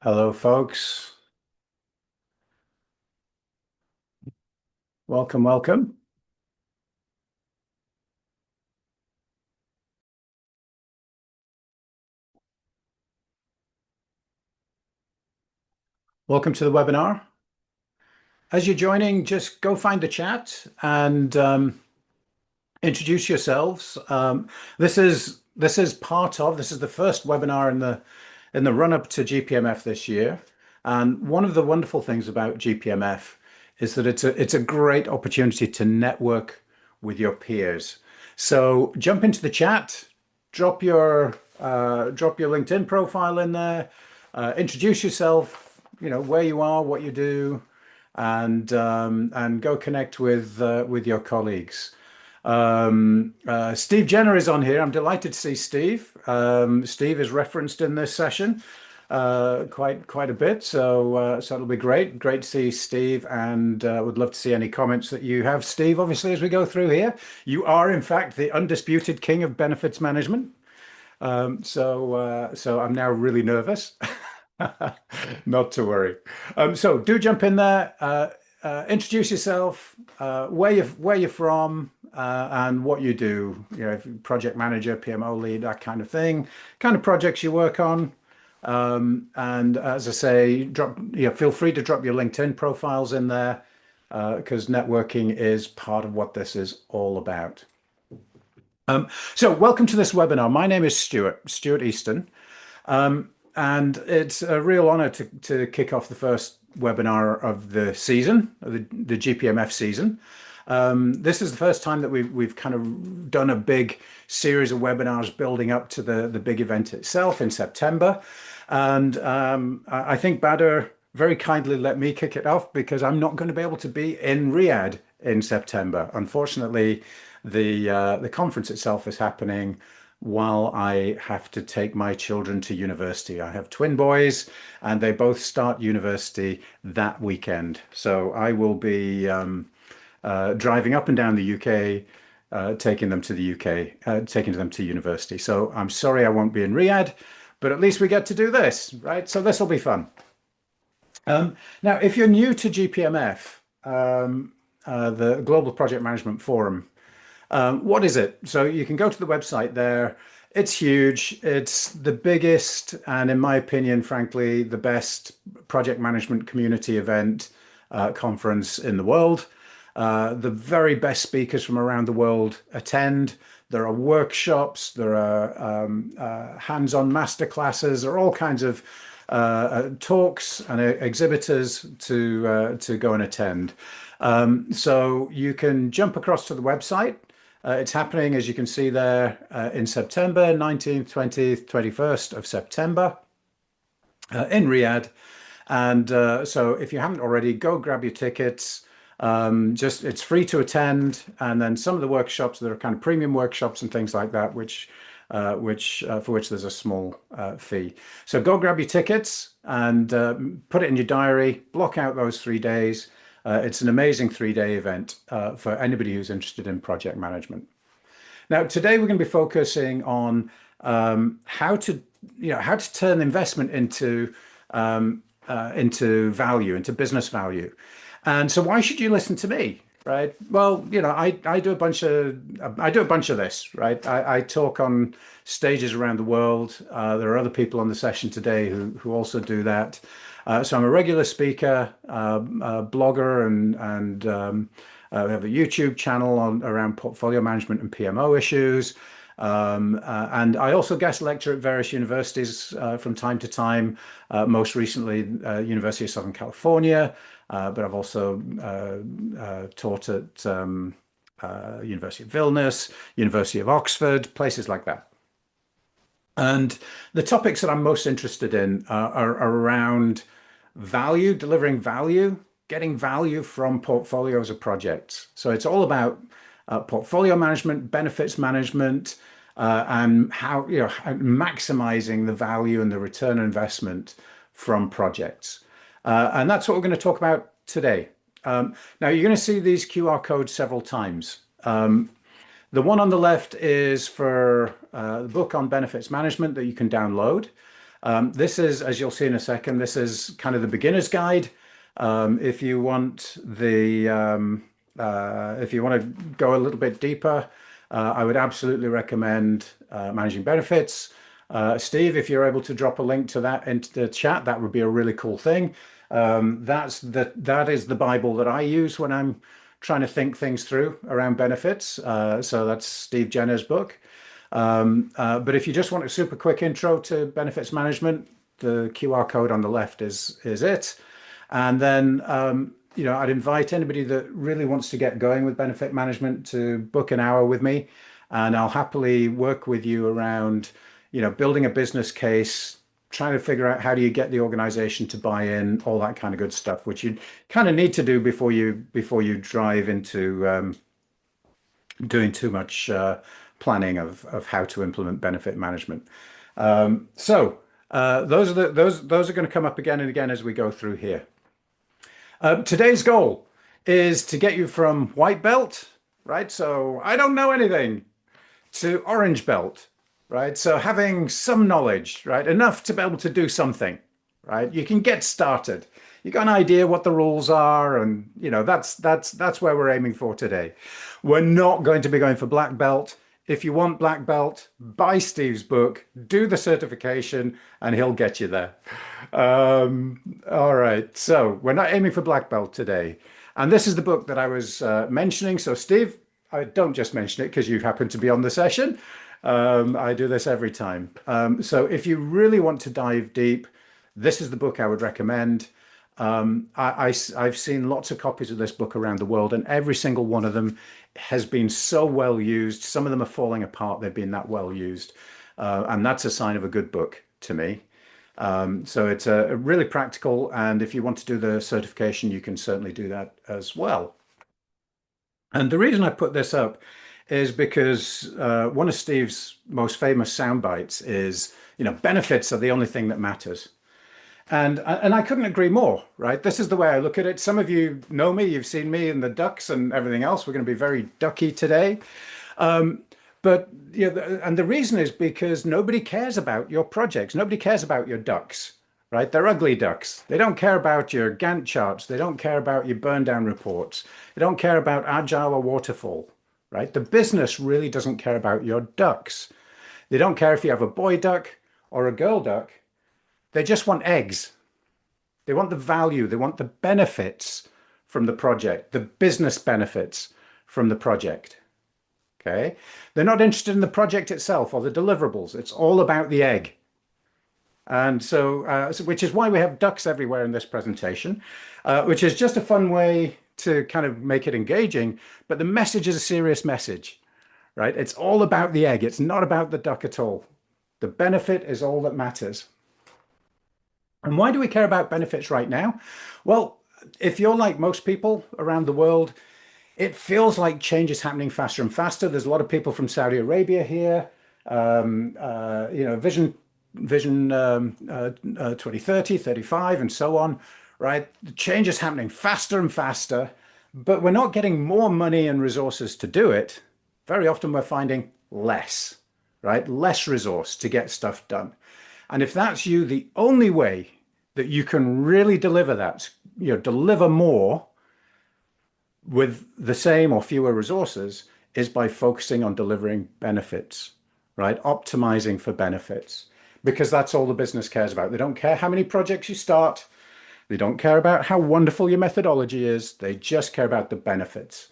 Hello, folks. Welcome, welcome. Welcome to the webinar. As you're joining, just go find the chat and introduce yourselves. This is the first webinar in the run-up to GPMF this year. And one of the wonderful things about GPMF is that it's a great opportunity to network with your peers. So jump into the chat, drop your LinkedIn profile in there, introduce yourself, where you are, what you do, and go connect with your colleagues. Steve Jenner is on here. I'm delighted to see Steve. Steve is referenced in this session quite a bit, so it'll be great. Great to see Steve, and would love to see any comments that you have, Steve. Obviously, as we go through here, you are in fact the undisputed king of benefits management. So I'm now really nervous. Not to worry. So do jump in there, introduce yourself, where you're from, and what you do. If you're project manager, PMO lead, that kind of thing, kind of projects you work on. And as I say, feel free to drop your LinkedIn profiles in there, because networking is part of what this is all about. So welcome to this webinar. My name is Stuart Easton. And it's a real honor to kick off the first webinar of the season, the GPMF season. This is the first time that we've kind of done a big series of webinars building up to the big event itself in September. And I think Badr very kindly let me kick it off because I'm not going to be able to be in Riyadh in September. Unfortunately, the conference itself is happening while I have to take my children to university. I have twin boys, and they both start university that weekend. So I will be driving up and down the UK, taking them to the UK, taking them to university. So I'm sorry I won't be in Riyadh, but at least we get to do this, right? So this will be fun. Now, if you're new to GPMF, the Global Project Management Forum, what is it? So you can go to the website there. It's huge. It's the biggest, and in my opinion, frankly, the best project management community event conference in the world. The very best speakers from around the world attend. There are workshops, there are hands-on masterclasses, there are all kinds of talks and exhibitors to go and attend. So you can jump across to the website. It's happening, as you can see there, in September, 19th, 20th, 21st of September in Riyadh. And so if you haven't already, go grab your tickets. It's free to attend. And then some of the workshops that are kind of premium workshops and things like that, for which there's a small fee. So go grab your tickets and put it in your diary, block out those 3 days. It's an amazing 3 day event for anybody who's interested in project management. Now, today we're going to be focusing on how to turn investment into value, into business value. And so, why should you listen to me, right? Well, I do a bunch of this, right? I talk on stages around the world. There are other people on the session today who also do that. So I'm a regular speaker, blogger, and we have a YouTube channel around portfolio management and PMO issues. And I also guest lecture at various universities from time to time, most recently University of Southern California, but I've also taught at University of Vilnius, University of Oxford, places like that. And the topics that I'm most interested in are around value, delivering value, getting value from portfolios of projects. So it's all about portfolio management, benefits management, and how maximizing the value and the return on investment from projects. And that's what we're going to talk about today. Now you're going to see these QR codes several times. The one on the left is for the book on benefits management that you can download. This is, as you'll see in a second, this is kind of the beginner's guide. If you want if you want to go a little bit deeper, I would absolutely recommend Managing Benefits. Steve, if you're able to drop a link to that into the chat, that would be a really cool thing. That is the Bible that I use when I'm trying to think things through around benefits. So that's Steve Jenner's book. But if you just want a super quick intro to benefits management, the QR code on the left is it. And then I'd invite anybody that really wants to get going with benefit management to book an hour with me, and I'll happily work with you around, building a business case, trying to figure out how do you get the organization to buy in, all that kind of good stuff, which you kind of need to do before you drive into doing too much planning of how to implement benefit management. Those are going to come up again and again as we go through here. Today's goal is to get you from white belt, right? So I don't know anything, to orange belt, right? So having some knowledge, right? Enough to be able to do something, right? You can get started. You got an idea what the rules are, and that's where we're aiming for today. We're not going to be going for black belt. If you want black belt, buy Steve's book, do the certification, and he'll get you there. All right, so we're not aiming for black belt today. And this is the book that I was mentioning. So Steve, I don't just mention it because you happen to be on the session. I do this every time. So if you really want to dive deep, this is the book I would recommend. I've seen lots of copies of this book around the world, and every single one of them has been so well used. Some of them are falling apart. They've been that well used. And that's a sign of a good book to me. So it's a really practical. And if you want to do the certification, you can certainly do that as well. And the reason I put this up is because one of Steve's most famous sound bites is, benefits are the only thing that matters. And I couldn't agree more, right? This is the way I look at it. Some of you know me, you've seen me in the ducks and everything else. We're going to be very ducky today. But and the reason is because nobody cares about your projects. Nobody cares about your ducks, right? They're ugly ducks. They don't care about your Gantt charts. They don't care about your burn down reports. They don't care about agile or waterfall, right? The business really doesn't care about your ducks. They don't care if you have a boy duck or a girl duck. They just want eggs. They want the value. They want the benefits from the project, the business benefits from the project. Okay. They're not interested in the project itself or the deliverables. It's all about the egg. And which is why we have ducks everywhere in this presentation, which is just a fun way to kind of make it engaging. But the message is a serious message, right? It's all about the egg. It's not about the duck at all. The benefit is all that matters. And why do we care about benefits right now? Well, if you're like most people around the world, it feels like change is happening faster and faster. There's a lot of people from Saudi Arabia here, Vision 2030, 35, and so on, right? The change is happening faster and faster, but we're not getting more money and resources to do it. Very often we're finding less, right? Less resource to get stuff done. And if that's you, the only way that you can really deliver that, deliver more with the same or fewer resources, is by focusing on delivering benefits, right? Optimizing for benefits, because that's all the business cares about. They don't care how many projects you start. They don't care about how wonderful your methodology is. They just care about the benefits.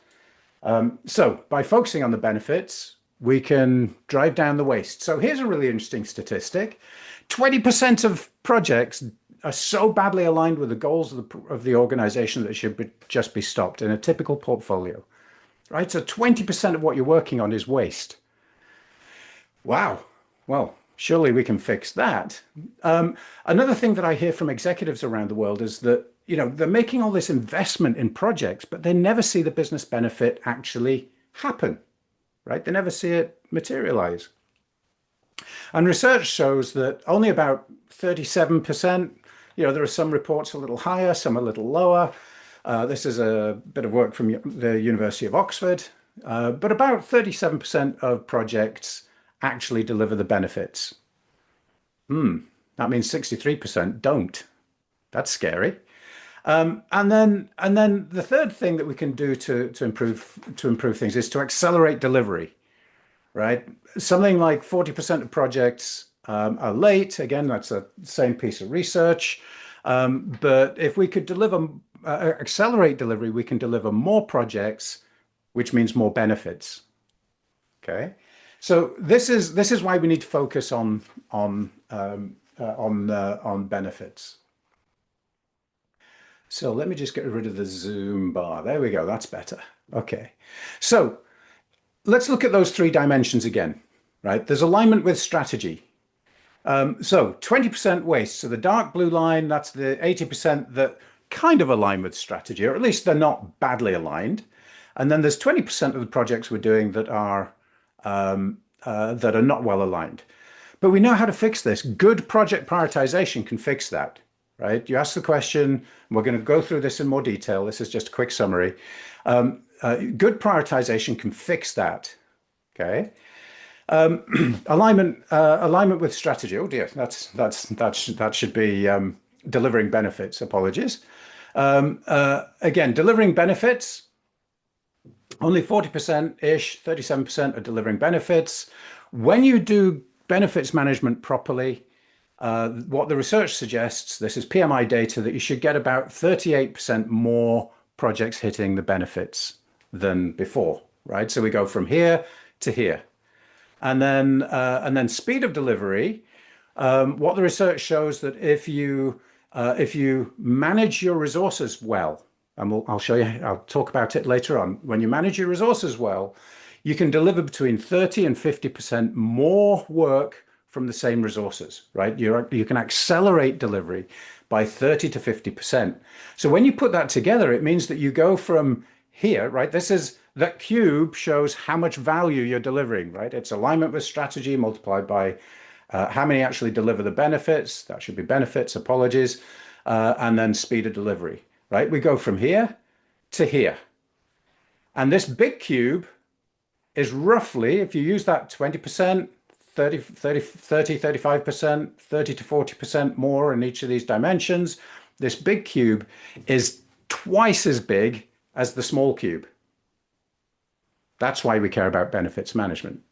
So by focusing on the benefits, we can drive down the waste. So here's a really interesting statistic. 20% of projects are so badly aligned with the goals of the organization that it should just be stopped in a typical portfolio, right? So 20% of what you're working on is waste. Wow. Well, surely we can fix that. Another thing that I hear from executives around the world is that, they're making all this investment in projects, but they never see the business benefit actually happen, right? They never see it materialize. And research shows that only about 37%, there are some reports a little higher, some a little lower. This is a bit of work from the University of Oxford, but about 37% of projects actually deliver the benefits. That means 63% don't. That's scary. And then the third thing that we can do to improve things is to accelerate delivery, right? Something like 40% of projects are late. Again, that's the same piece of research. But if we could accelerate delivery, we can deliver more projects, which means more benefits. Okay. So this is why we need to focus on benefits. So let me just get rid of the zoom bar. There we go. That's better. Okay. So let's look at those three dimensions again, right? There's alignment with strategy. So 20% waste. So the dark blue line, that's the 80% that kind of align with strategy, or at least they're not badly aligned. And then there's 20% of the projects we're doing that are not well aligned. But we know how to fix this. Good project prioritization can fix that, right? You ask the question, we're going to go through this in more detail. This is just a quick summary. Good prioritization can fix that. Okay. Alignment with strategy. Oh dear, that should be delivering benefits. Apologies. Again, delivering benefits. Only 40%-ish, 37% are delivering benefits. When you do benefits management properly, what the research suggests, this is PMI data, that you should get about 38% more projects hitting the benefits than before, right? So we go from here to here. And then speed of delivery, what the research shows that if you manage your resources well, and I'll show you, I'll talk about it later on. When you manage your resources well, you can deliver between 30 and 50% more work from the same resources, right? You can accelerate delivery by 30 to 50%. So when you put that together, it means that you go from here, right? That cube shows how much value you're delivering, right? It's alignment with strategy multiplied by how many actually deliver the benefits. That should be benefits, apologies, and then speed of delivery, right? We go from here to here. And this big cube is roughly, if you use that 20%, 35%, 30 to 40% more in each of these dimensions, this big cube is twice as big as the small cube. That's why we care about benefits management,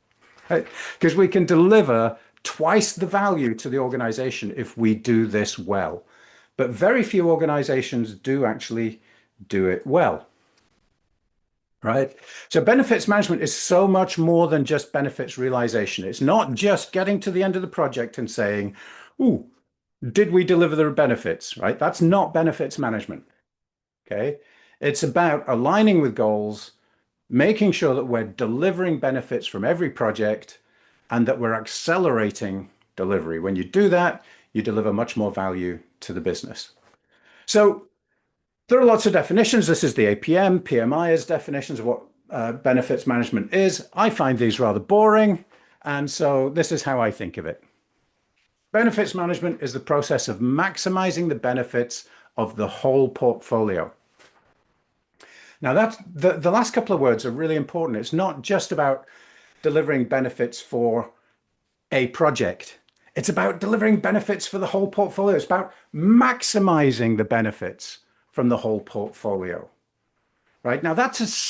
right? Because we can deliver twice the value to the organization if we do this well. But very few organizations do actually do it well, right? So benefits management is so much more than just benefits realization. It's not just getting to the end of the project and saying, "Ooh, did we deliver the benefits?" Right? That's not benefits management. Okay. It's about aligning with goals, making sure that we're delivering benefits from every project and that we're accelerating delivery. When you do that, you deliver much more value to the business. So there are lots of definitions. This is the APM, PMI's definitions of what benefits management is. I find these rather boring, and so this is how I think of it. Benefits management is the process of maximizing the benefits of the whole portfolio. Now, the last couple of words are really important. It's not just about delivering benefits for a project. It's about delivering benefits for the whole portfolio. It's about maximizing the benefits from the whole portfolio. Right? Now, that's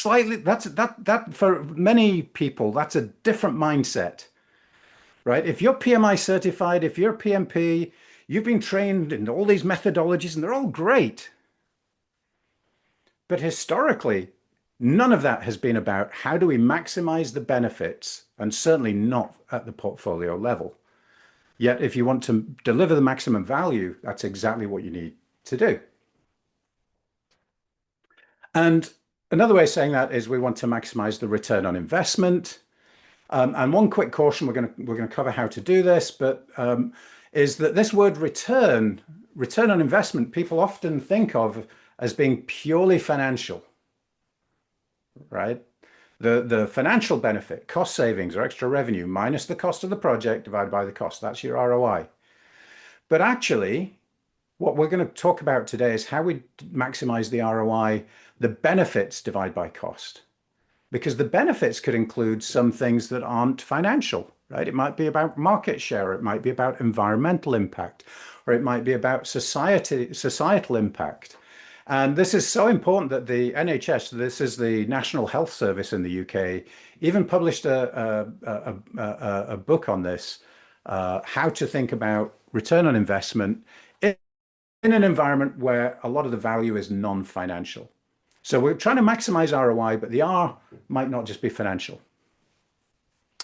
for many people, that's a different mindset. Right? If you're PMI certified, if you're PMP, you've been trained in all these methodologies and they're all great. But historically, none of that has been about how do we maximize the benefits, and certainly not at the portfolio level. Yet, if you want to deliver the maximum value, that's exactly what you need to do. And another way of saying that is we want to maximize the return on investment. And one quick caution, we're going to cover how to do this, but is that this word return on investment, people often think of as being purely financial, right? The financial benefit, cost savings or extra revenue minus the cost of the project divided by the cost. That's your ROI. But actually, what we're going to talk about today is how we maximize the ROI, the benefits divided by cost. Because the benefits could include some things that aren't financial, right? It might be about market share, it might be about environmental impact, or it might be about societal impact. And this is so important that the NHS, this is the National Health Service in the UK, even published a book on this, how to think about return on investment in an environment where a lot of the value is non-financial. So we're trying to maximize ROI, but the R might not just be financial.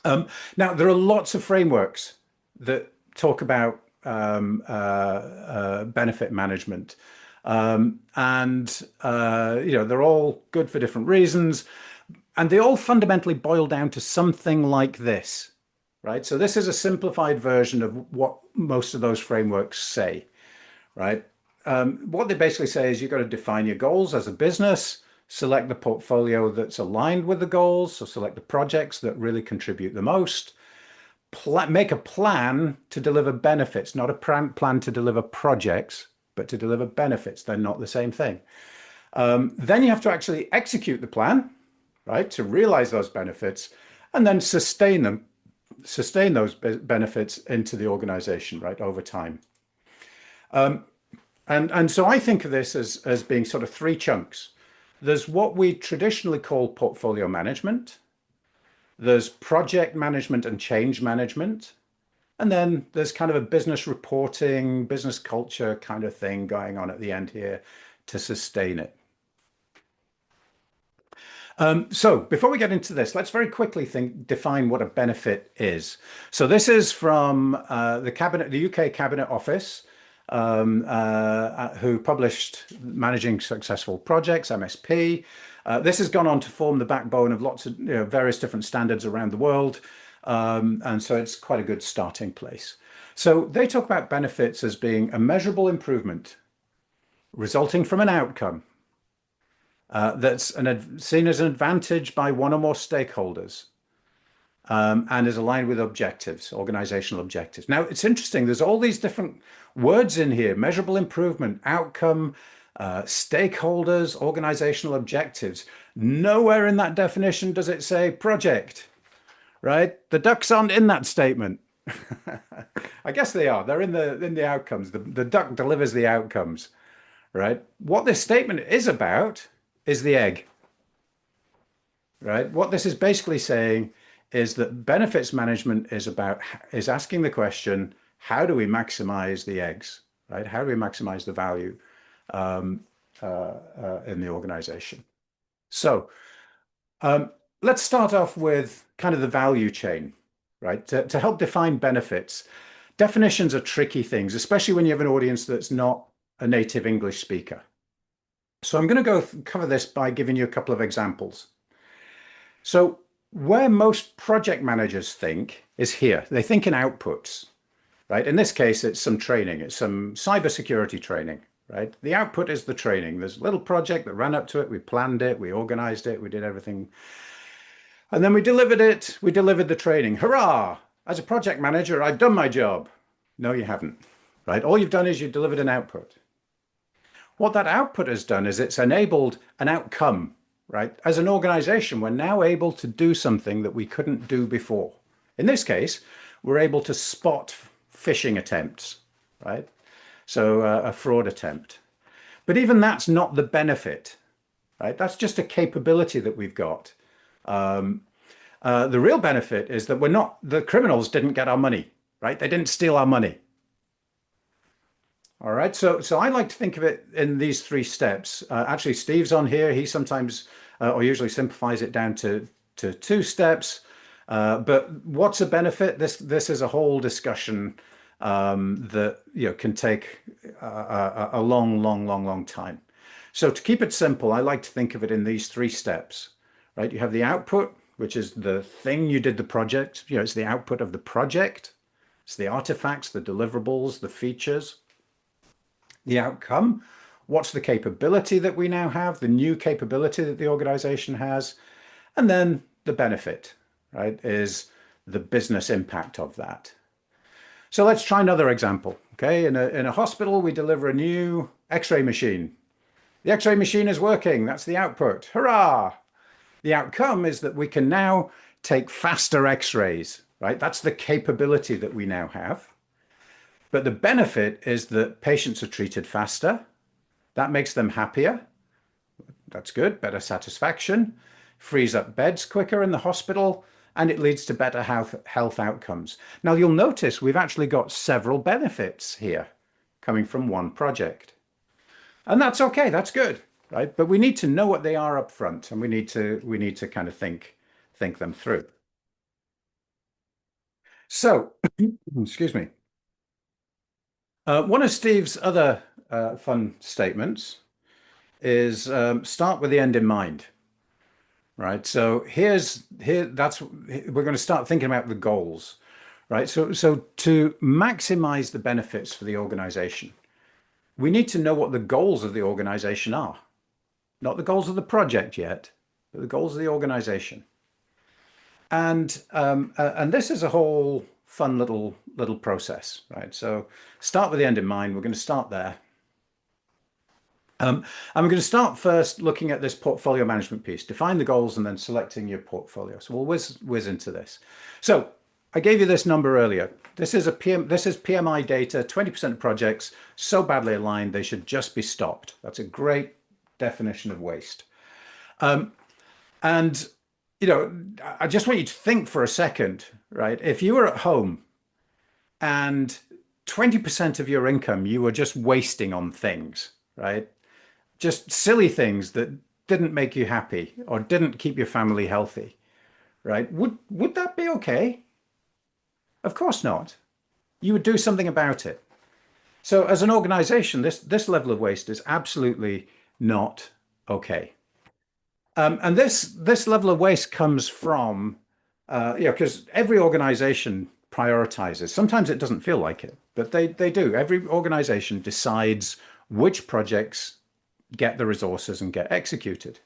Now, there are lots of frameworks that talk about benefit management. They're all good for different reasons. And they all fundamentally boil down to something like this, right? So this is a simplified version of what most of those frameworks say, right? What they basically say is you've got to define your goals as a business, select the portfolio that's aligned with the goals, so select the projects that really contribute the most, make a plan to deliver benefits, not a plan to deliver projects, but to deliver benefits. They're not the same thing. Then you have to actually execute the plan, right, to realize those benefits, and then sustain those benefits into the organization, right, over time. And so I think of this as being sort of three chunks. There's what we traditionally call portfolio management. There's project management and change management. And then there's kind of a business reporting, business culture kind of thing going on at the end here to sustain it. So before we get into this, let's very quickly define what a benefit is. So this is from the UK Cabinet Office, who published Managing Successful Projects, MSP. This has gone on to form the backbone of lots of various different standards around the world. And so it's quite a good starting place. So they talk about benefits as being a measurable improvement resulting from an outcome that's seen as an advantage by one or more stakeholders, and is aligned with objectives, organizational objectives. Now, it's interesting, there's all these different words in here: measurable improvement, outcome, stakeholders, organizational objectives. Nowhere in that definition does it say project, right? The ducks aren't in that statement. I guess they are. They're in the outcomes. The duck delivers the outcomes, right? What this statement is about is the egg, right? What this is basically saying is that benefits management is asking the question, how do we maximize the eggs, right? How do we maximize the value in the organization? So let's start off with kind of the value chain, right? To help define benefits. Definitions are tricky things, especially when you have an audience that's not a native English speaker. So I'm going to cover this by giving you a couple of examples. So where most project managers think is here. They think in outputs, right? In this case, it's some training. It's some cybersecurity training, right? The output is the training. There's a little project that ran up to it. We planned it. We organized it. We did everything. And then we delivered it. We delivered the training. Hurrah! As a project manager, I've done my job. No, you haven't, right? All you've done is you've delivered an output. What that output has done is it's enabled an outcome, right? As an organization, we're now able to do something that we couldn't do before. In this case, we're able to spot phishing attempts, right? So a fraud attempt. But even that's not the benefit, right? That's just a capability that we've got. The real benefit is that the criminals didn't get our money, right? They didn't steal our money. All right, so I like to think of it in these three steps. Actually, Steve's on here. He sometimes, or usually simplifies it down to two steps. But what's a benefit? This is a whole discussion that can take a long time. So to keep it simple, I like to think of it in these three steps, right? You have the output, which is the thing you did the project. It's the output of the project. It's the artifacts, the deliverables, the features. The outcome, what's the capability that we now have, the new capability that the organization has, and then the benefit, right, is the business impact of that. So let's try another example. Okay, in a hospital, we deliver a new X-ray machine. The X-ray machine is working. That's the output. Hurrah! The outcome is that we can now take faster X-rays, right? That's the capability that we now have. But the benefit is that patients are treated faster. That makes them happier. That's good. Better satisfaction, frees up beds quicker in the hospital, and it leads to better health outcomes. Now, you'll notice we've actually got several benefits here coming from one project. And that's okay, that's good, right? But we need to know what they are up front, and we need to kind of think them through. So, excuse me. One of Steve's other fun statements is start with the end in mind, right? So that's we're going to start thinking about the goals, right? So to maximize the benefits for the organization, we need to know what the goals of the organization are, not the goals of the project yet, but the goals of the organization. And this is a whole fun little process, right? So start with the end in mind. We're going to start there. And we're going to start first looking at this portfolio management piece, define the goals and then selecting your portfolio. So we'll whiz into this. So I gave you this number earlier. This is PMI data, 20% of projects so badly aligned, they should just be stopped. That's a great definition of waste. And, I just want you to think for a second, right? If you were at home and 20% of your income you were just wasting on things, right? Just silly things that didn't make you happy or didn't keep your family healthy, right? Would that be okay? Of course not. You would do something about it. So as an organization, this level of waste is absolutely not okay. And this level of waste comes from, because every organization prioritizes. Sometimes it doesn't feel like it, but they do. Every organization decides which projects get the resources and get executed.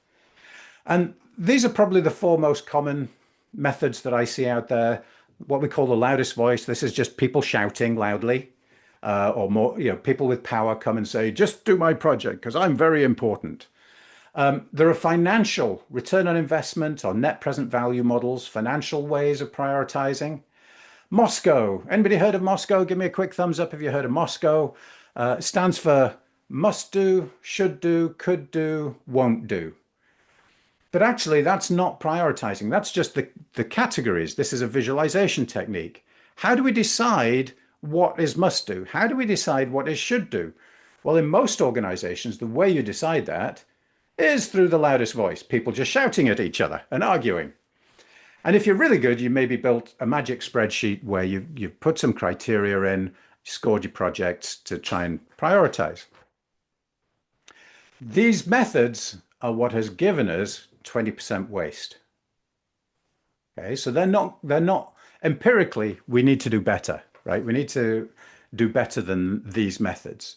And these are probably the four most common methods that I see out there. What we call the loudest voice. This is just people shouting loudly, or more, people with power come and say, just do my project because I'm very important. There are financial return on investment or net present value models, financial ways of prioritizing. Moscow. Anybody heard of Moscow? Give me a quick thumbs up if you heard of Moscow. It stands for must do, should do, could do, won't do. But actually, that's not prioritizing. That's just the categories. This is a visualization technique. How do we decide what is must do? How do we decide what is should do? Well, in most organizations, the way you decide that is through the loudest voice, people just shouting at each other and arguing. And if you're really good, you maybe built a magic spreadsheet where you've put some criteria in, scored your projects to try and prioritize. These methods are what has given us 20% waste. Okay, so they're not empirically, we need to do better, right? We need to do better than these methods.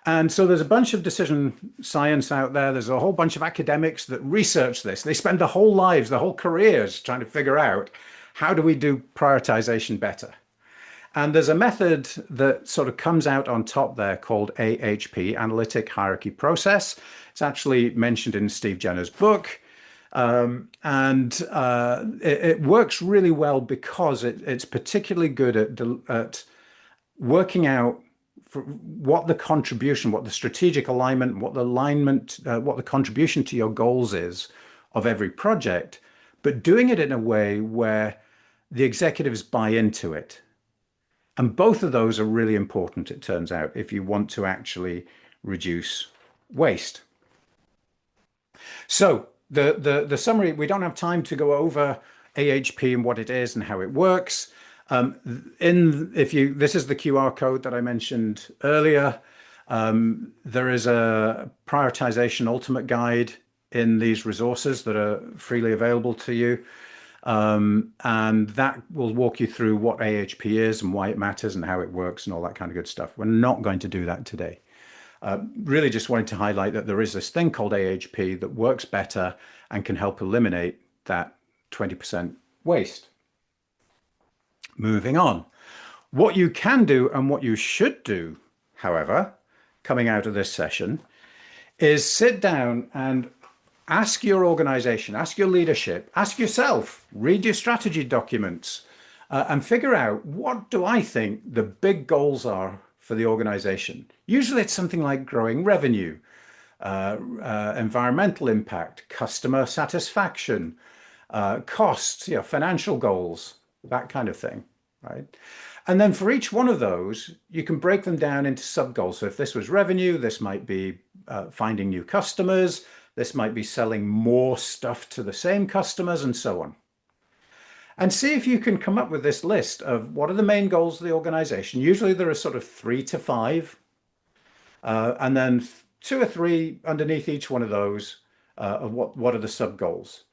And so there's a bunch of decision science out there. There's a whole bunch of academics that research this. They spend their whole lives, their whole careers trying to figure out how do we do prioritization better. And there's a method that sort of comes out on top there called AHP, Analytic Hierarchy Process. It's actually mentioned in Steve Jenner's book. It works really well because it's particularly good at working out what the contribution, what the strategic alignment, what the contribution to your goals is of every project, but doing it in a way where the executives buy into it. And both of those are really important, it turns out, if you want to actually reduce waste. So the summary, we don't have time to go over AHP and what it is and how it works. This is the QR code that I mentioned earlier. There is a prioritization ultimate guide in these resources that are freely available to you. And that will walk you through what AHP is and why it matters and how it works and all that kind of good stuff. We're not going to do that today. Really just wanted to highlight that there is this thing called AHP that works better and can help eliminate that 20% waste. Moving on. What you can do and what you should do, however, coming out of this session, is sit down and ask your organization, ask your leadership, ask yourself, read your strategy documents, and figure out what do I think the big goals are for the organization. Usually it's something like growing revenue, environmental impact, customer satisfaction, costs, financial goals, that kind of thing, right? And then for each one of those, you can break them down into sub goals. So if this was revenue, this might be finding new customers. This might be selling more stuff to the same customers and so on. And see if you can come up with this list of what are the main goals of the organization. Usually there are sort of 3 to 5, and then 2 or 3 underneath each one of those of what are the sub goals.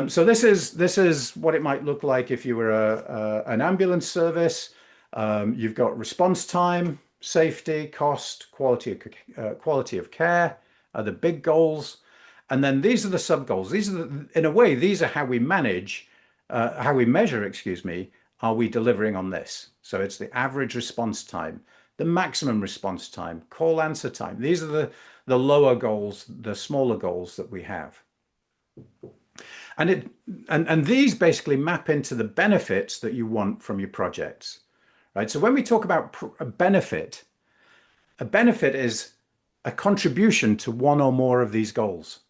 So this is what it might look like if you were an ambulance service. You've got response time, safety, cost, quality of care are the big goals, and then these are the sub goals. These are in a way these are how we measure, excuse me, are we delivering on this? So it's the average response time, the maximum response time, call answer time. These are the lower goals, the smaller goals that we have. And these basically map into the benefits that you want from your projects, right? So when we talk about a benefit is a contribution to one or more of these goals,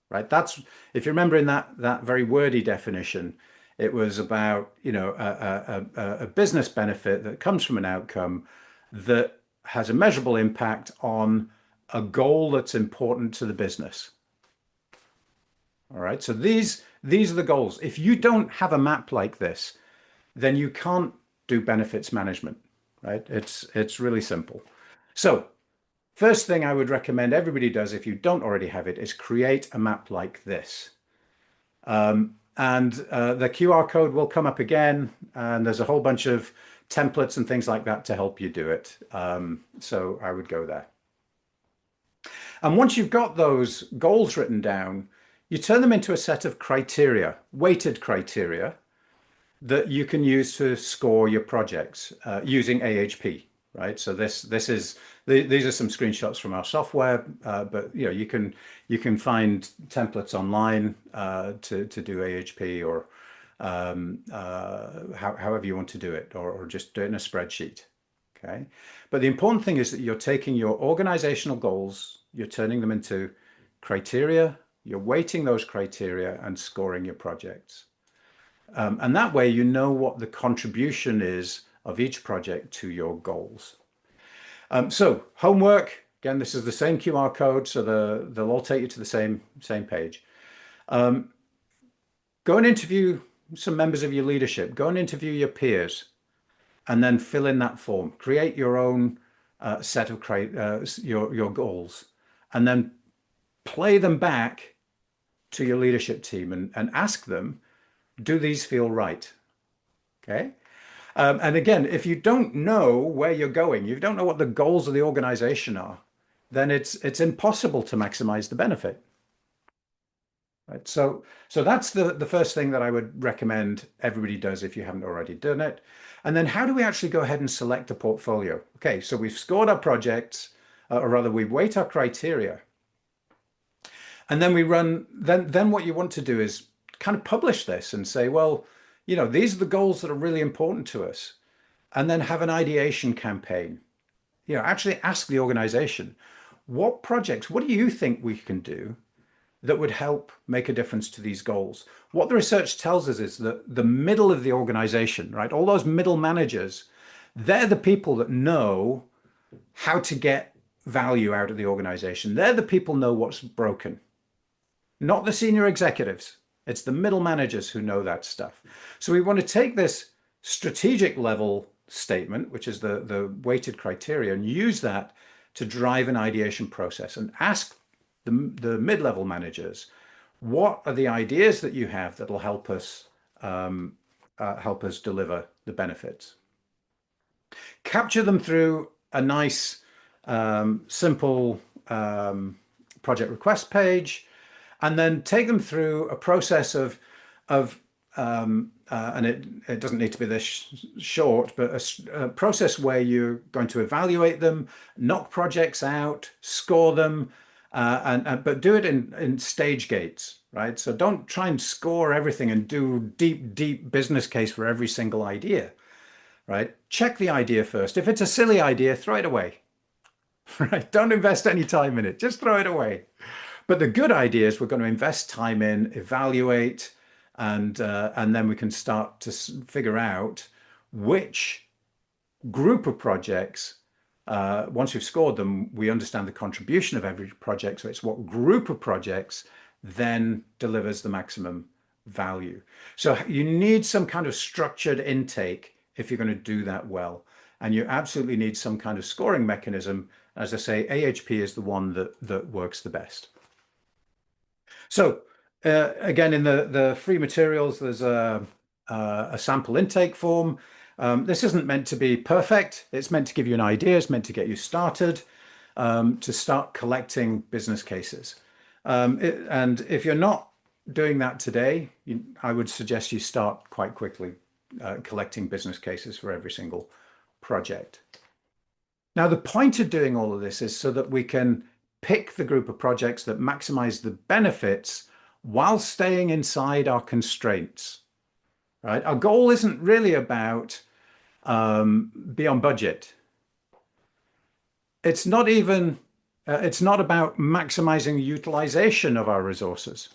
right? That's, if you remember in that very wordy definition, it was about, a business benefit that comes from an outcome that has a measurable impact on a goal that's important to the business. All right, so these are the goals. If you don't have a map like this, then you can't do benefits management, right? It's really simple. So first thing I would recommend everybody does, if you don't already have it, is create a map like this. And the QR code will come up again, and there's a whole bunch of templates and things like that to help you do it. So I would go there. And once you've got those goals written down, you turn them into a set of criteria, weighted criteria, that you can use to score your projects using AHP, right? So these are some screenshots from our software, but you can find templates online to do AHP or however you want to do it, or just do it in a spreadsheet. Okay, but the important thing is that you're taking your organizational goals, you're turning them into criteria. You're weighting those criteria and scoring your projects. And that way you know what the contribution is of each project to your goals. So homework, again, this is the same QR code, so they'll all take you to the same page. Go and interview some members of your leadership. Go and interview your peers, and then fill in that form. Create your own set of your goals, and then play them back to your leadership team and ask them, do these feel right? Okay. And again, if you don't know where you're going, you don't know what the goals of the organization are, then it's impossible to maximize the benefit. Right. So that's the first thing that I would recommend everybody does if you haven't already done it. And then how do we actually go ahead and select a portfolio? Okay, so we've scored our projects, or rather we weight our criteria. And then then what you want to do is kind of publish this and say, well, these are the goals that are really important to us. And then have an ideation campaign. Actually ask the organization, what projects, what do you think we can do that would help make a difference to these goals? What the research tells us is that the middle of the organization, right, all those middle managers, they're the people that know how to get value out of the organization. They're the people who know what's broken. Not the senior executives. It's the middle managers who know that stuff. So we want to take this strategic level statement, which is the weighted criteria, and use that to drive an ideation process and ask the mid-level managers, what are the ideas that you have that will help us deliver the benefits? Capture them through a nice, simple project request page, and then take them through a process and it doesn't need to be this short, but a process where you're going to evaluate them, knock projects out, score them, but do it in stage gates. right? So don't try and score everything and do deep, deep business case for every single idea, right? Check the idea first. If it's a silly idea, throw it away, right? Don't invest any time in it. Just throw it away. But the good ideas we're going to invest time in, evaluate, and then we can start to figure out which group of projects. Once we've scored them, we understand the contribution of every project. So it's what group of projects then delivers the maximum value. So you need some kind of structured intake if you're going to do that well. And you absolutely need some kind of scoring mechanism. As I say, AHP is the one that works the best. So again, in the free materials, there's a sample intake form. This isn't meant to be perfect. It's meant to give you an idea. It's meant to get you started to start collecting business cases. And if you're not doing that today, I would suggest you start quite quickly collecting business cases for every single project. Now, the point of doing all of this is so that we can pick the group of projects that maximize the benefits while staying inside our constraints, right? Our goal isn't really about be on budget. It's not even, it's not about maximizing the utilization of our resources.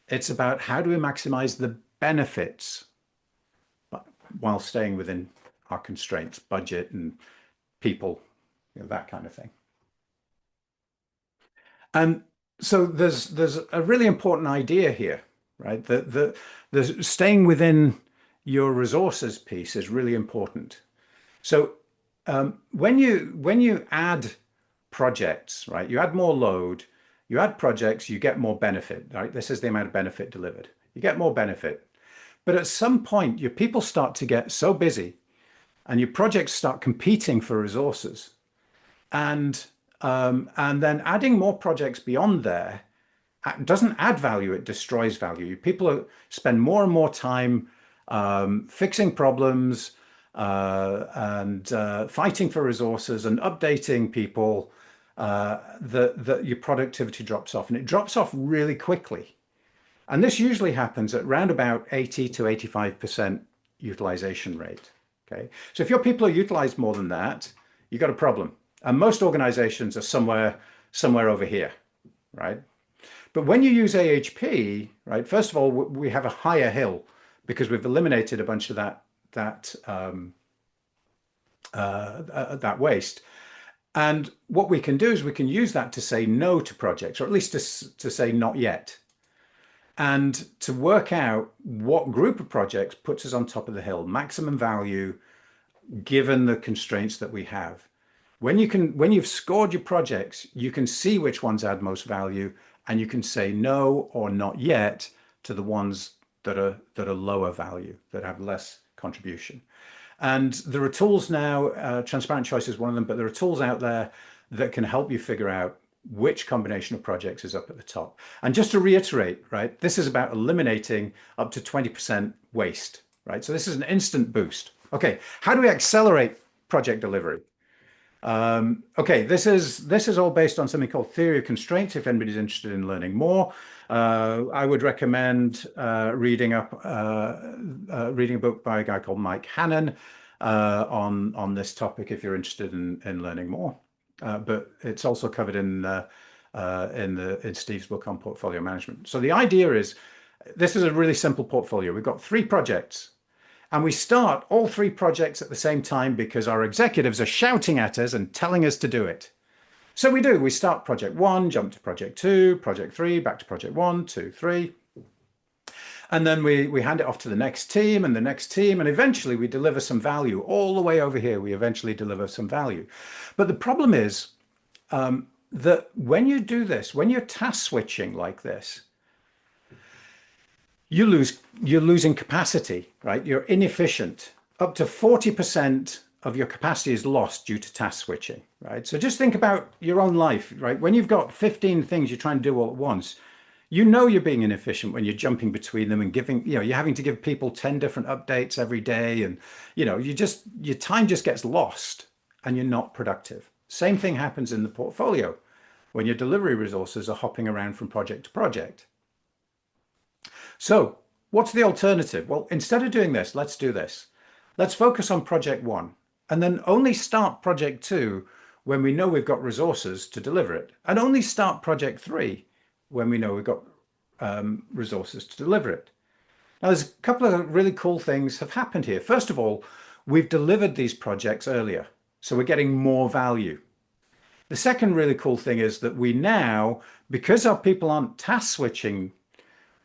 It's about how do we maximize the benefits while staying within our constraints, budget and people, that kind of thing. And so there's a really important idea here, right? The staying within your resources piece is really important. So when you add projects, right, you add more load, you add projects, you get more benefit, right? This is the amount of benefit delivered. You get more benefit. But at some point, your people start to get so busy and your projects start competing for resources. And then adding more projects beyond there doesn't add value, it destroys value. People spend more and more time fixing problems and fighting for resources and updating people that your productivity drops off. And it drops off really quickly. And this usually happens at around about 80 to 85% utilization rate. Okay. So if your people are utilized more than that, you've got a problem. And most organizations are somewhere over here, right? But when you use AHP, right, first of all, we have a higher hill because we've eliminated a bunch of that waste. And what we can do is we can use that to say no to projects, or at least to say not yet, and to work out what group of projects puts us on top of the hill, maximum value, given the constraints that we have. When you've scored your projects, you can see which ones add most value, and you can say no or not yet to the ones that are lower value, that have less contribution. And there are tools now, Transparent Choice is one of them, but there are tools out there that can help you figure out which combination of projects is up at the top. And just to reiterate, right, this is about eliminating up to 20% waste, right? So this is an instant boost. Okay, how do we accelerate project delivery? Okay, this is all based on something called theory of constraints. If anybody's interested in learning more, I would recommend reading a book by a guy called Mike Hannon on this topic if you're interested in learning more. But it's also covered in Steve's book on portfolio management. So the idea is, this is a really simple portfolio. We've got 3 projects. And we start all 3 projects at the same time because our executives are shouting at us and telling us to do it. So we do. We start project 1, jump to project 2, project 3, back to project 1, 2, 3. And then we hand it off to the next team and the next team. And eventually we deliver some value. All the way over here, we eventually deliver some value. But the problem is that when you do this, when you're task switching like this, you're losing capacity, right? You're inefficient. Up to 40% of your capacity is lost due to task switching, right? So just think about your own life, right? When you've got 15 things you're trying to do all at once, you know you're being inefficient when you're jumping between them and giving, you're having to give people 10 different updates every day. And, your time just gets lost and you're not productive. Same thing happens in the portfolio when your delivery resources are hopping around from project to project. So, what's the alternative? Well, instead of doing this, let's do this. Let's focus on project one and then only start project two when we know we've got resources to deliver it, and only start project three when we know we've got resources to deliver it. Now, there's a couple of really cool things have happened here. First of all, we've delivered these projects earlier, so we're getting more value. The second really cool thing is that we now, because our people aren't task switching,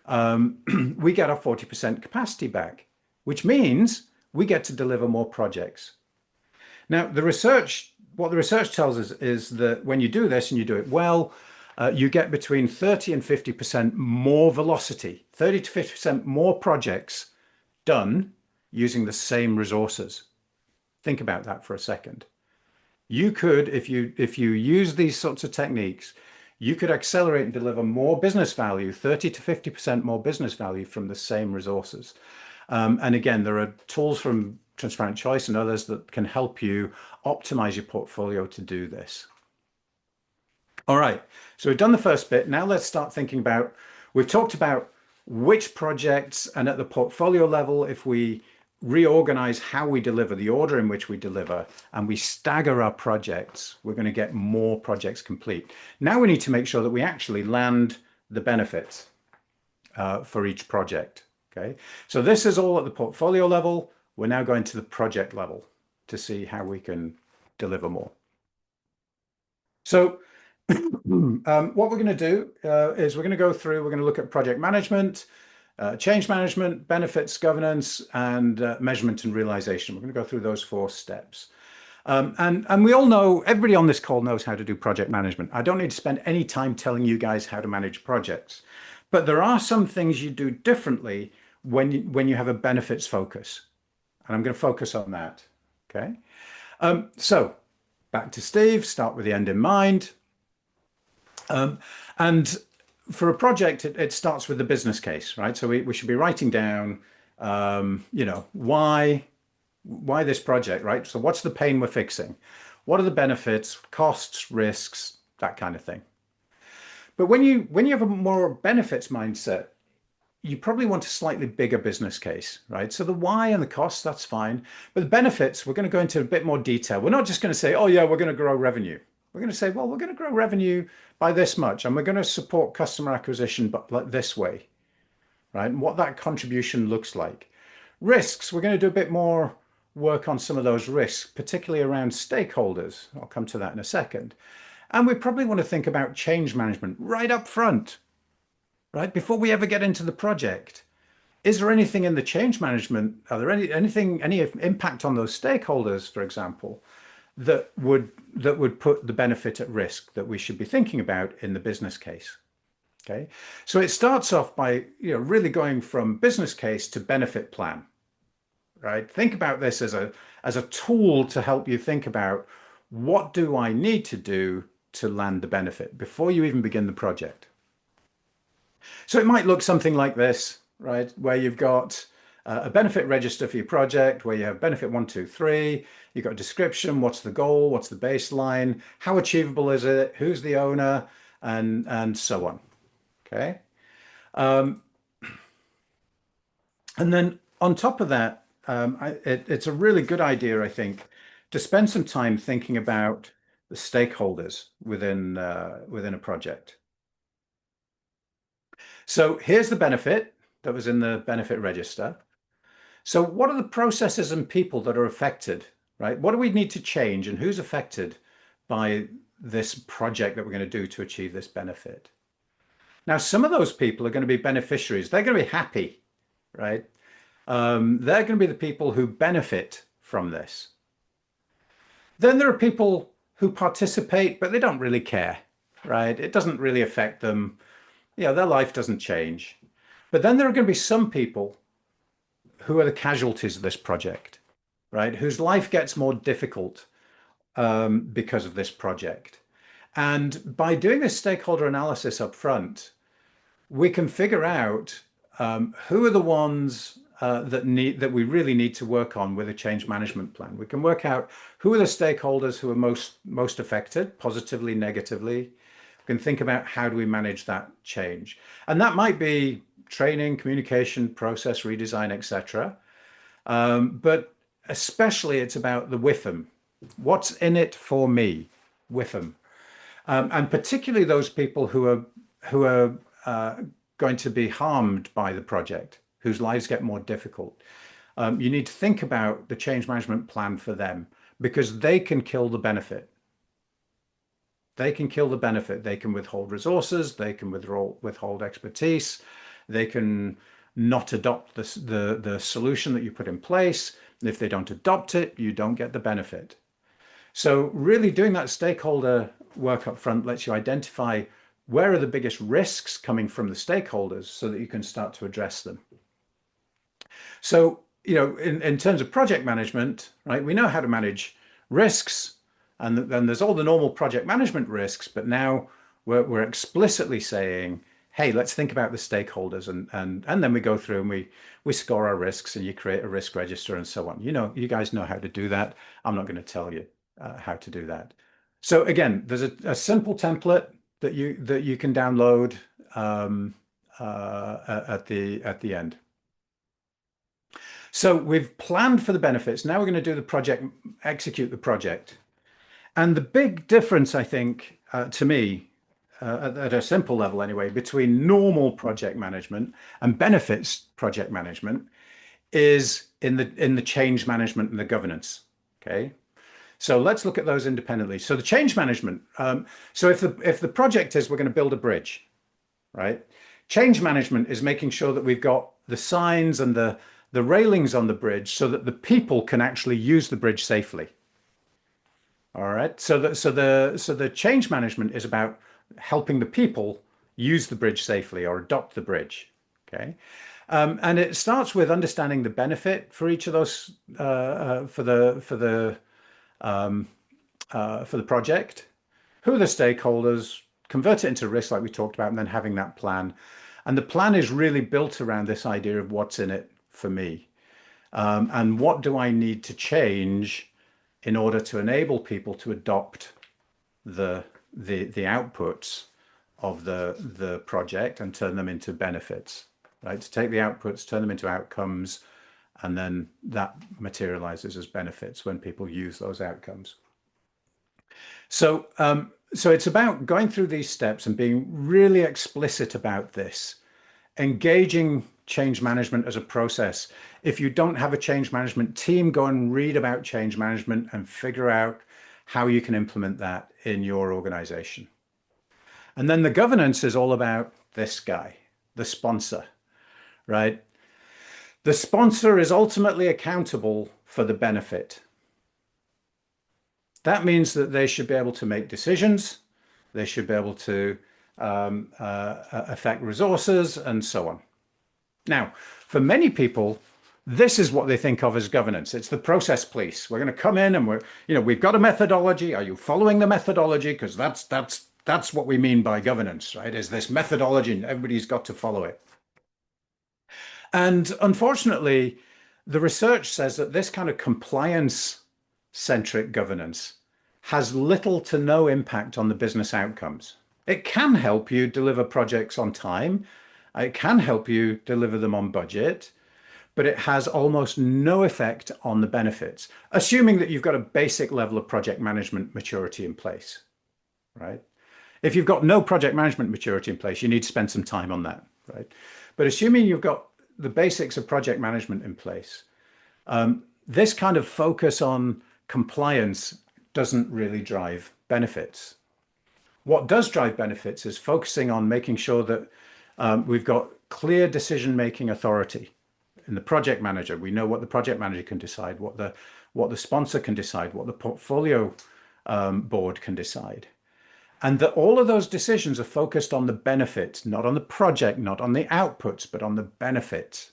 we get our 40% capacity back, which means we get to deliver more projects. Now, what the research tells us is that when you do this and you do it well, you get between 30 and 50% more velocity, 30 to 50% more projects done using the same resources. Think about that for a second. You could, if you use these sorts of techniques, you could accelerate and deliver more business value, 30 to 50% more business value from the same resources. And again, there are tools from Transparent Choice and others that can help you optimize your portfolio to do this. All right, so we've done the first bit. Now let's start thinking about, we've talked about which projects, and at the portfolio level, if we reorganize how we deliver, the order in which we deliver, and we stagger our projects, we're going to get more projects complete. Now we need to make sure that we actually land the benefits for each project. Okay, so this is all at the portfolio level. We're now going to the project level to see how we can deliver more. So what we're going to do is we're going to go through, we're going to look at project management, change management, benefits, governance, and measurement and realization. We're going to go through those 4 steps. And we all know, everybody on this call knows how to do project management. I don't need to spend any time telling you guys how to manage projects. But there are some things you do differently when you have a benefits focus. And I'm going to focus on that. Okay. So back to Steve, start with the end in mind. And for a project, it starts with the business case, right? So we should be writing down, why this project, right? So what's the pain we're fixing? What are the benefits, costs, risks, that kind of thing. But when you have a more benefits mindset, you probably want a slightly bigger business case, right? So the why and the costs, that's fine. But the benefits, we're going to go into a bit more detail. We're not just going to say, oh yeah, we're going to grow revenue. We're going to say, well, we're going to grow revenue by this much, and we're going to support customer acquisition, but like this way, right? And what that contribution looks like. Risks, we're going to do a bit more work on some of those risks, particularly around stakeholders. I'll come to that in a second. And we probably want to think about change management right up front, right? Before we ever get into the project. Is there anything in the change management? Are there any impact on those stakeholders, for example, that would put the benefit at risk that we should be thinking about in the business case? Okay, so it starts off by really going from business case to benefit plan, right? Think about this as a tool to help you think about, what do I need to do to land the benefit before you even begin the project. So it might look something like this, right? Where you've got a benefit register for your project, where you have benefit 1, 2, 3. You've got a description. What's the goal? What's the baseline? How achievable is it? Who's the owner? And so on. Okay. And then on top of that, it's a really good idea, I think, to spend some time thinking about the stakeholders within a project. So here's the benefit that was in the benefit register. So what are the processes and people that are affected, right? What do we need to change, and who's affected by this project that we're going to do to achieve this benefit? Now, some of those people are going to be beneficiaries. They're going to be happy, right? They're going to be the people who benefit from this. Then there are people who participate, but they don't really care, right? It doesn't really affect them. Their life doesn't change. But then there are going to be some people who are the casualties of this project, right? Whose life gets more difficult because of this project. And by doing this stakeholder analysis up front, we can figure out who are the ones that we really need to work on with a change management plan. We can work out who are the stakeholders who are most affected, positively, negatively. We can think about how do we manage that change. And that might be training, communication, process redesign, etc. But especially it's about the with them. What's in it for me with them? And particularly those people who are going to be harmed by the project, whose lives get more difficult. You need to think about the change management plan for them because they can kill the benefit. They can kill the benefit. They can withhold resources. They can withhold expertise. They can not adopt the solution that you put in place. If they don't adopt it, you don't get the benefit. So really doing that stakeholder work up front lets you identify where are the biggest risks coming from the stakeholders so that you can start to address them. So, in terms of project management, right, we know how to manage risks and then there's all the normal project management risks, but now we're explicitly saying, hey, let's think about the stakeholders and then we go through and we score our risks and you create a risk register and so on. You guys know how to do that. I'm not going to tell you how to do that. So again, there's a simple template that you can download at the end. So we've planned for the benefits. Now we're going to do the project, execute the project. And the big difference, I think, to me, at a simple level anyway, between normal project management and benefits project management is in the change management and the governance. Okay. So let's look at those independently. So the change management. So if the project is we're going to build a bridge, right? Change management is making sure that we've got the signs and the railings on the bridge so that the people can actually use the bridge safely. All right. So the change management is about helping the people use the bridge safely or adopt the bridge. Okay. And it starts with understanding the benefit for each of those for the project, who are the stakeholders, convert it into risk like we talked about, and then having that plan. And the plan is really built around this idea of what's in it for me, and what do I need to change in order to enable people to adopt the outputs of the project and turn them into benefits, right? To take the outputs, turn them into outcomes, and then that materializes as benefits when people use those outcomes. So, so it's about going through these steps and being really explicit about this, engaging change management as a process. If you don't have a change management team, go and read about change management and figure out how you can implement that in your organization. And then the governance is all about this guy, the sponsor, right? The sponsor is ultimately accountable for the benefit. That means that they should be able to make decisions. They should be able to affect resources and so on. Now, for many people, this is what they think of as governance. It's the process police. We're going to come in and we've got a methodology. Are you following the methodology? Because that's what we mean by governance, right? Is this methodology and everybody's got to follow it. And unfortunately, the research says that this kind of compliance-centric governance has little to no impact on the business outcomes. It can help you deliver projects on time. It can help you deliver them on budget, but it has almost no effect on the benefits, assuming that you've got a basic level of project management maturity in place, right? If you've got no project management maturity in place, you need to spend some time on that, right? But assuming you've got the basics of project management in place, this kind of focus on compliance doesn't really drive benefits. What does drive benefits is focusing on making sure that we've got clear decision-making authority in the project manager. We know what the project manager can decide, what the sponsor can decide, what the portfolio board can decide. And that all of those decisions are focused on the benefits, not on the project, not on the outputs, but on the benefits.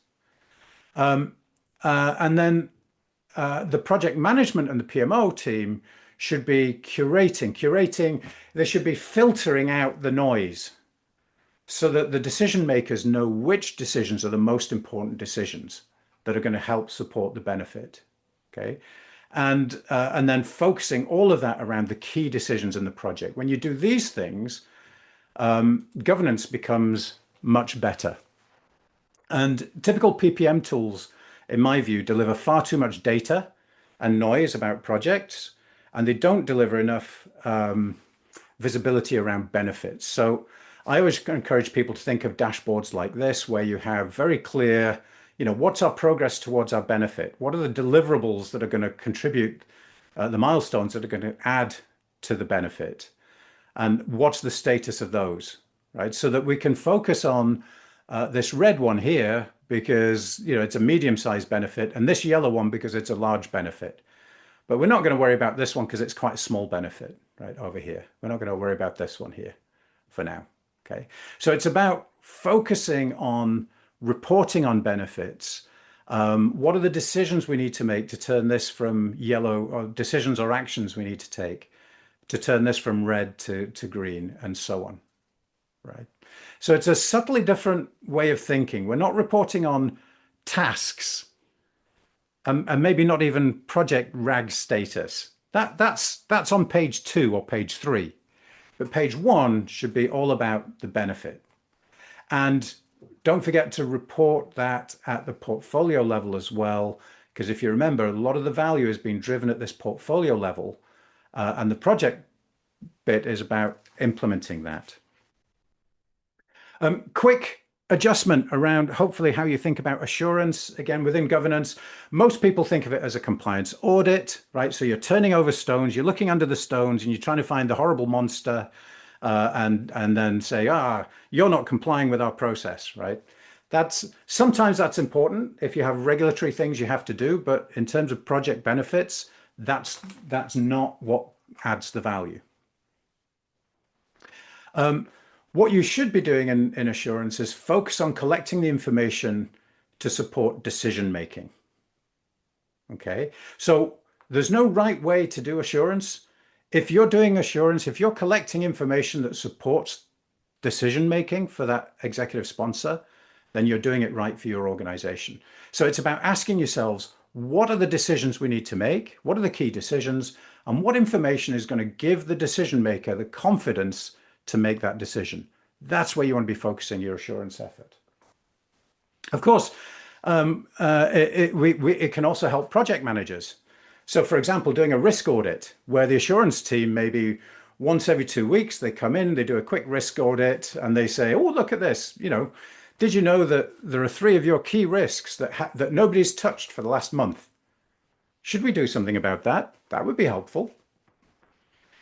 And then the project management and the PMO team should be curating, they should be filtering out the noise so that the decision makers know which decisions are the most important decisions that are going to help support the benefit. Okay. And then focusing all of that around the key decisions in the project. When you do these things, governance becomes much better. And typical PPM tools, in my view, deliver far too much data and noise about projects, and they don't deliver enough visibility around benefits. So I always encourage people to think of dashboards like this, where you have very clear, what's our progress towards our benefit? What are the deliverables that are going to contribute, the milestones that are going to add to the benefit? And what's the status of those, right? So that we can focus on this red one here because, it's a medium-sized benefit, and this yellow one because it's a large benefit. But we're not going to worry about this one because it's quite a small benefit right over here. We're not going to worry about this one here for now. Okay. So it's about focusing on reporting on benefits. What are the decisions we need to make to turn this from yellow, or decisions or actions we need to take to turn this from red to green, and so on. Right. So it's a subtly different way of thinking. We're not reporting on tasks, and maybe not even project RAG status. That's on page 2 or page 3. But page 1 should be all about the benefit. And don't forget to report that at the portfolio level as well, because if you remember, a lot of the value is being driven at this portfolio level, and the project bit is about implementing that. Quick adjustment around hopefully how you think about assurance. Again, within governance, most people think of it as a compliance audit, right? So you're turning over stones, you're looking under the stones, and you're trying to find the horrible monster, and then say, you're not complying with our process, right? Sometimes that's important if you have regulatory things you have to do, but in terms of project benefits, that's not what adds the value. What you should be doing in assurance is focus on collecting the information to support decision making. Okay, so there's no right way to do assurance. If you're doing assurance, if you're collecting information that supports decision making for that executive sponsor, then you're doing it right for your organization. So it's about asking yourselves, what are the decisions we need to make? What are the key decisions? And what information is going to give the decision maker the confidence to make that decision? That's where you want to be focusing your assurance effort. Of course, it can also help project managers. So for example, doing a risk audit where the assurance team, maybe once every 2 weeks, they come in, they do a quick risk audit, and they say, oh, look at this. Did you know that there are 3 of your key risks that nobody's touched for the last month? Should we do something about that? That would be helpful.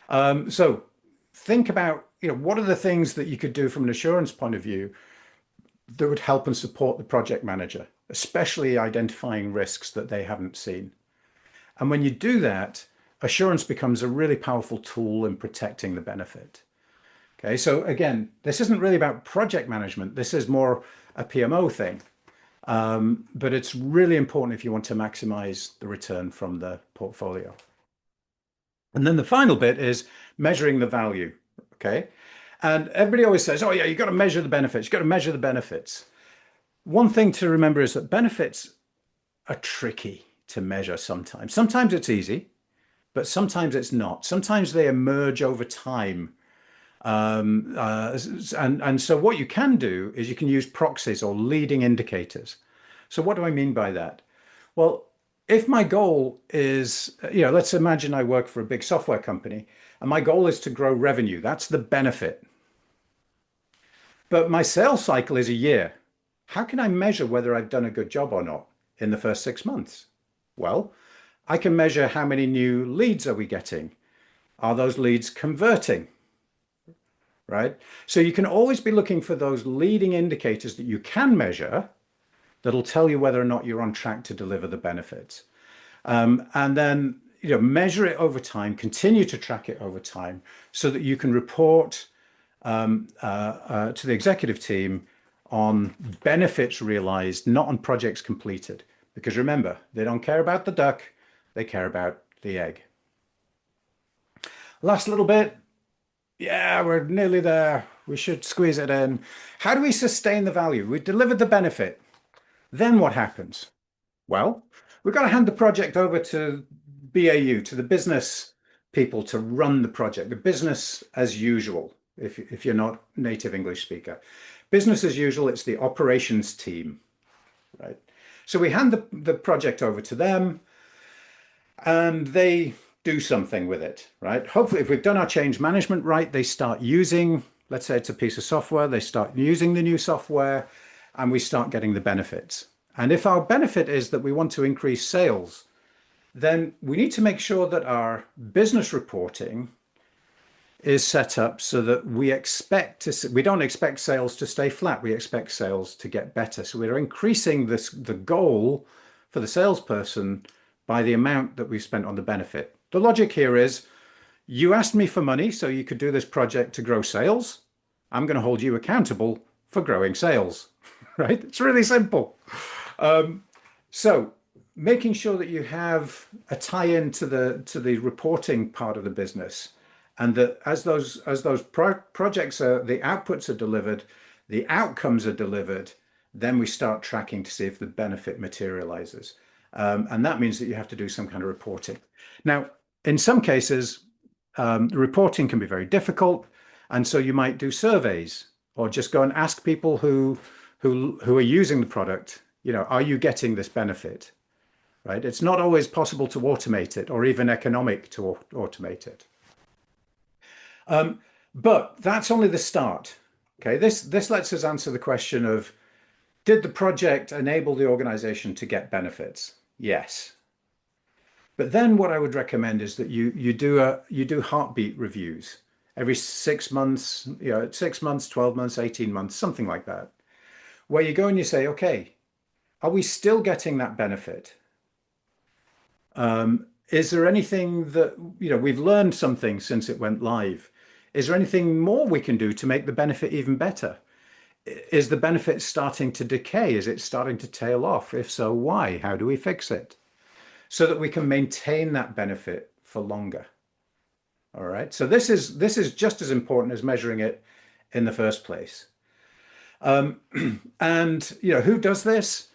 So think about, what are the things that you could do from an assurance point of view that would help and support the project manager, especially identifying risks that they haven't seen. And when you do that, assurance becomes a really powerful tool in protecting the benefit. Okay, so again, this isn't really about project management. This is more a PMO thing. But it's really important if you want to maximize the return from the portfolio. And then the final bit is measuring the value. Okay. And everybody always says, oh, yeah, you've got to measure the benefits. You've got to measure the benefits. One thing to remember is that benefits are tricky to measure sometimes. Sometimes it's easy, but sometimes it's not. Sometimes they emerge over time. And so what you can do is you can use proxies or leading indicators. So what do I mean by that? Well, if my goal is, let's imagine I work for a big software company and my goal is to grow revenue. That's the benefit. But my sales cycle is a year. How can I measure whether I've done a good job or not in the first 6 months? Well, I can measure how many new leads are we getting? Are those leads converting? Right? So you can always be looking for those leading indicators that you can measure that'll tell you whether or not you're on track to deliver the benefits. And then, measure it over time, continue to track it over time so that you can report to the executive team on benefits realized, not on projects completed. Because remember, they don't care about the duck, they care about the egg. Last little bit. Yeah, we're nearly there. We should squeeze it in. How do we sustain the value? We delivered the benefit. Then what happens? Well, we've got to hand the project over to BAU, to the business people to run the project, the business as usual, if you're not native English speaker. Business as usual, it's the operations team. right? So we hand the project over to them and they do something with it, right? Hopefully, if we've done our change management right, they start using, let's say it's a piece of software, they start using the new software and we start getting the benefits. And if our benefit is that we want to increase sales, then we need to make sure that our business reporting is set up so that we don't expect sales to stay flat. We expect sales to get better. So we're increasing the goal for the salesperson by the amount that we've spent on the benefit. The logic here is you asked me for money so you could do this project to grow sales. I'm going to hold you accountable for growing sales, right? It's really simple. So making sure that you have a tie-in to the reporting part of the business, and that as those projects are the outputs are delivered, the outcomes are delivered, then we start tracking to see if the benefit materializes, and that means that you have to do some kind of reporting. Now, in some cases, the reporting can be very difficult, and so you might do surveys or just go and ask people who are using the product, are you getting this benefit? Right? It's not always possible to automate it or even economic to automate it. But that's only the start. Okay, this lets us answer the question of, did the project enable the organization to get benefits? Yes. But then what I would recommend is that you do heartbeat reviews every 6 months, 6 months, 12 months, 18 months, something like that, where you go and you say, okay, are we still getting that benefit? Is there anything that, we've learned something since it went live? Is there anything more we can do to make the benefit even better? Is the benefit starting to decay? Is it starting to tail off? If so, why? How do we fix it? So that we can maintain that benefit for longer. All right. So this is just as important as measuring it in the first place. And who does this?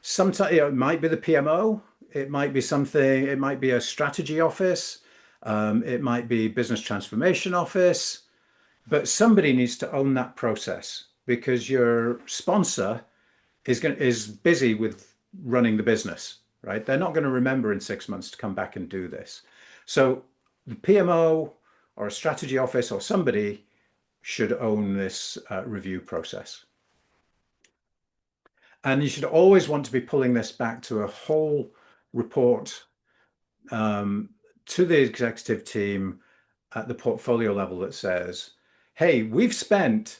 Sometimes it might be the PMO. It might be something. It might be a strategy office. It might be business transformation office. But somebody needs to own that process because your sponsor is busy with running the business, right? They're not going to remember in 6 months to come back and do this. So the PMO or a strategy office or somebody should own this review process. And you should always want to be pulling this back to a whole report to the executive team at the portfolio level that says, hey, we've spent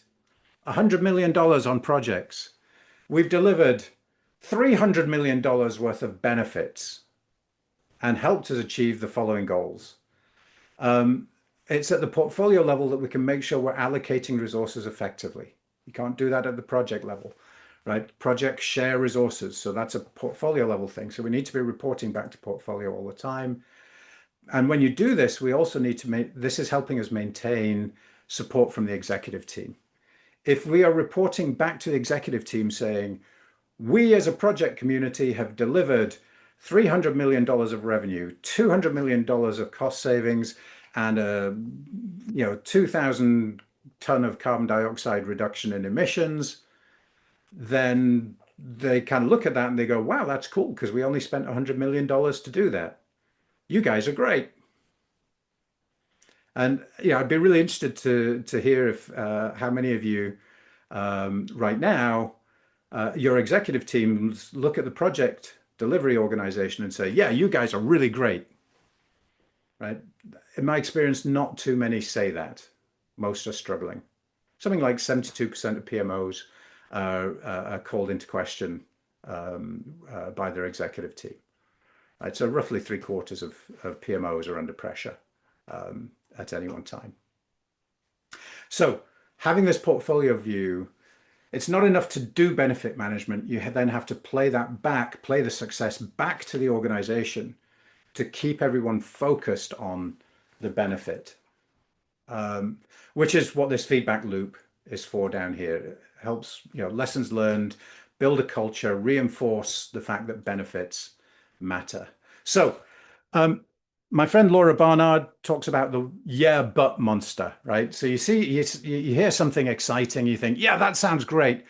$100 million on projects. We've delivered $300 million worth of benefits and helped us achieve the following goals. It's at the portfolio level that we can make sure we're allocating resources effectively. You can't do that at the project level, right? Projects share resources. So that's a portfolio level thing. So we need to be reporting back to portfolio all the time. And when you do this, we also need to this is helping us maintain support from the executive team. If we are reporting back to the executive team saying, we as a project community have delivered $300 million of revenue, $200 million of cost savings, and a 2,000 ton of carbon dioxide reduction in emissions, then they kind of look at that and they go, wow, that's cool because we only spent $100 million to do that. You guys are great. And I'd be really interested to hear if how many of you right now, your executive teams look at the project delivery organization and say, yeah, you guys are really great, right? In my experience, not too many say that. Most are struggling. Something like 72% of PMOs are called into question by their executive team. Right? So roughly 3/4 of PMOs are under pressure at any one time. So having this portfolio view, it's not enough to do benefit management. You then have to play the success back to the organization to keep everyone focused on the benefit, which is what this feedback loop is for down here. It helps, lessons learned, build a culture, reinforce the fact that benefits matter. So my friend Laura Barnard talks about the yeah, but monster, right? So you hear something exciting, you think, yeah, that sounds great.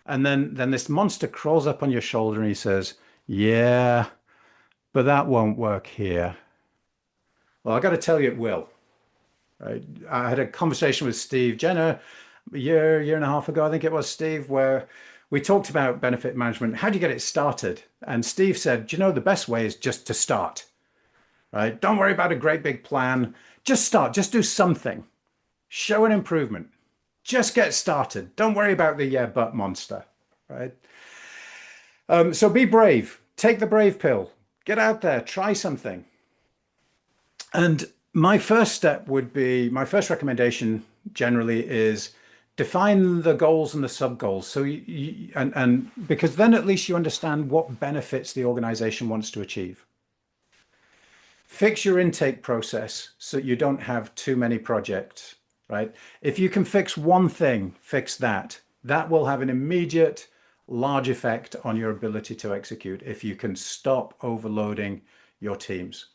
And then this monster crawls up on your shoulder and he says, "Yeah, but that won't work here." Well, I got to tell you, it will. Right? I had a conversation with Steve Jenner a year and a half ago, I think it was, Steve, where we talked about benefit management. How do you get it started? And Steve said, "Do you know, the best way is just to start, right? Don't worry about a great big plan. Just start, just do something, show an improvement, just get started. Don't worry about the yeah, but monster, right?" So be brave, take the brave pill, get out there, try something. And my first recommendation generally is define the goals and the sub goals. So and because then at least you understand what benefits the organization wants to achieve. Fix your intake process so you don't have too many projects, right? If you can fix one thing, fix that. That will have an immediate large effect on your ability to execute if you can stop overloading your teams.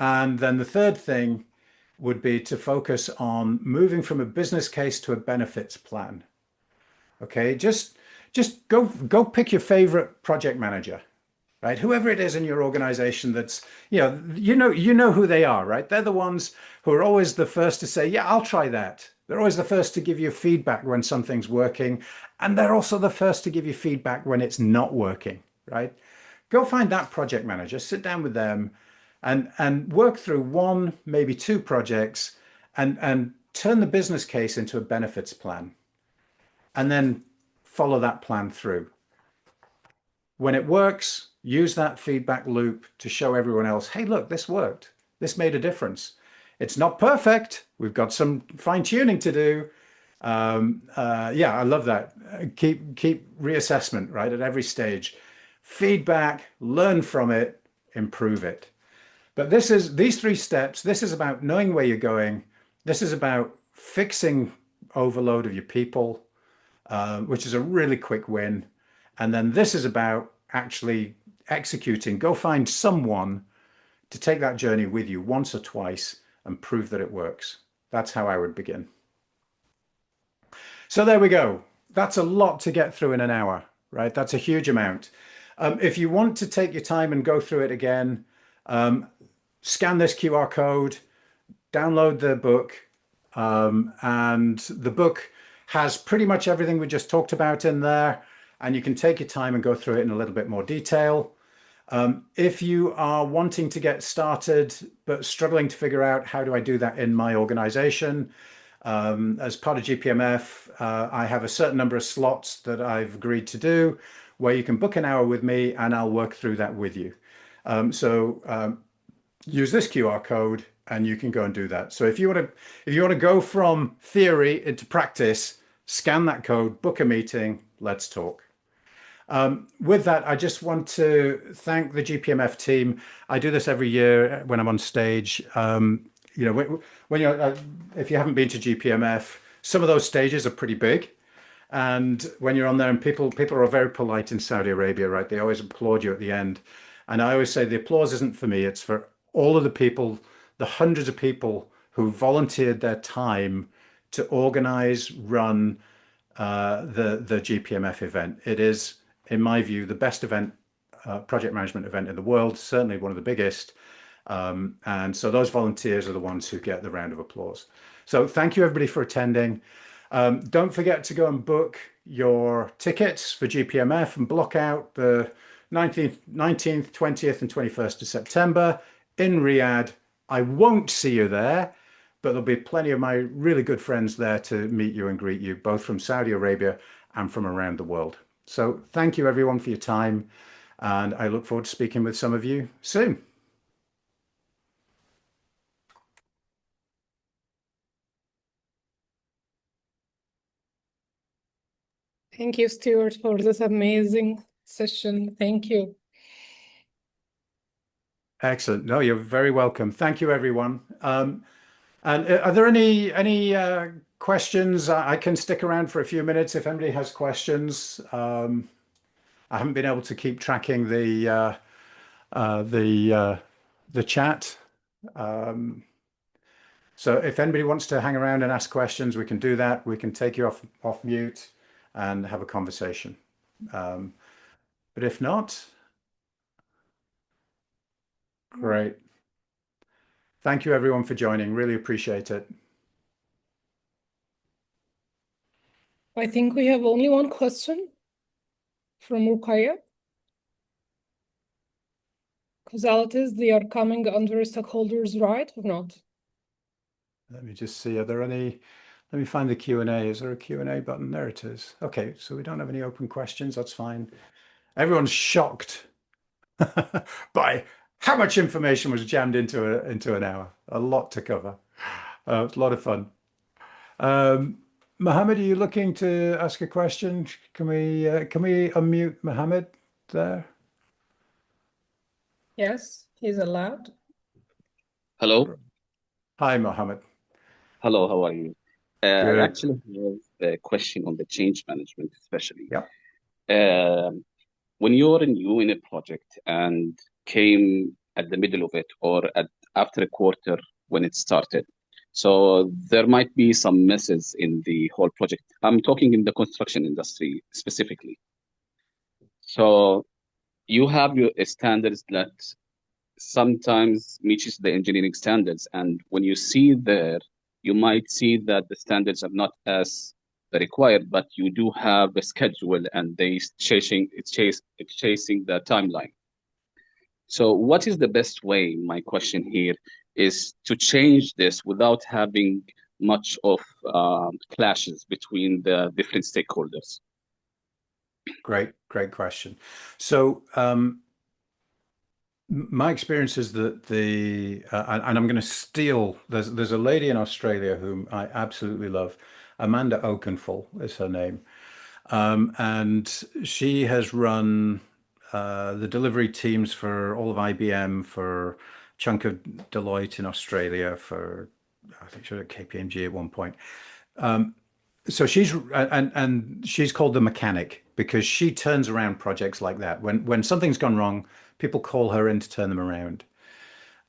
And then the third thing would be to focus on moving from a business case to a benefits plan. Okay, just go pick your favorite project manager, right? Whoever it is in your organization that's, you know who they are, right? They're the ones who are always the first to say, "Yeah, I'll try that." They're always the first to give you feedback when something's working, and they're also the first to give you feedback when it's not working, right? Go find that project manager, sit down with them and work through one, maybe two projects and turn the business case into a benefits plan and then follow that plan through. When it works, use that feedback loop to show everyone else, "Hey, look, this worked. This made a difference. It's not perfect. We've got some fine tuning to do." Yeah, I love that. Keep reassessment right at every stage. Feedback, learn from it, improve it. But these three steps. This is about knowing where you're going. This is about fixing overload of your people, which is a really quick win. And then this is about actually executing. Go find someone to take that journey with you once or twice and prove that it works. That's how I would begin. So there we go. That's a lot to get through in an hour, right? That's a huge amount. If you want to take your time and go through it again, um, scan this QR code, download the book, and the book has pretty much everything we just talked about in there, and you can take your time and go through it in a little bit more detail. If you are wanting to get started but struggling to figure out how do I do that in my organization, as part of GPMF, I have a certain number of slots that I've agreed to do where you can book an hour with me and I'll work through that with you. So use this QR code and you can go and do that. So if you want to go from theory into practice, scan that code, book a meeting, let's talk. With that, I just want to thank the GPMF team. I do this every year when I'm on stage. When you're if you haven't been to GPMF, some of those stages are pretty big. And when you're on there and people are very polite in Saudi Arabia, right? They always applaud you at the end. And I always say the applause isn't for me, it's for all of the people, the hundreds of people who volunteered their time to organize, run the GPMF event. It is, in my view, the best event, project management event in the world, certainly one of the biggest. And so those volunteers are the ones who get the round of applause. So thank you everybody for attending. Don't forget to go and book your tickets for GPMF and block out the 19th, 20th, and 21st of September in Riyadh. I won't see you there, but there'll be plenty of my really good friends there to meet you and greet you, both from Saudi Arabia and from around the world. So thank you everyone for your time, and I look forward to speaking with some of you soon. Thank you, Stuart, for this amazing session. Thank you. Excellent. No, you're very welcome. Thank you, everyone. And are there any questions? I can stick around for a few minutes if anybody has questions. I haven't been able to keep tracking uh, the uh, the chat. Um, so if anybody wants to hang around and ask questions, we can do that. We can take you off mute and have a conversation. Um, but if not, great. Thank you everyone for joining. Really appreciate it. I think we have only one question from Rukaya. Causalities, they are coming under stakeholders, right or not? Let me just see, are there any, let me find the Q&A. Is there a Q&A button? There it is. Okay, so we don't have any open questions. That's fine. Everyone's shocked by how much information was jammed into an hour. A lot to cover. It's a lot of fun. Mohammed, are you looking to ask a question? Can we unmute Mohammed there? Yes, he's allowed. Hello, Hi, Mohammed. hello, how are you? I Good. actually have a question on the change management, especially. Yeah. Um, when you're new in a project and came at the middle of it or after a quarter when it started, so there might be some messes in the whole project. I'm talking in the construction industry specifically. So you have your standards that sometimes meets the engineering standards. And when you see there, you might see that the standards are not as required, but you do have a schedule and it's chasing the timeline. So what is the best way? My question here is to change this without having much of clashes between the different stakeholders. Great question. So, my experience is that and I'm going to steal. There's a lady in Australia whom I absolutely love. Amanda Oakenfull is her name, and she has run the delivery teams for all of IBM, for a chunk of Deloitte in Australia, for I think she was at KPMG at one point. So and she's called the mechanic because she turns around projects like that. When something's gone wrong, people call her in to turn them around.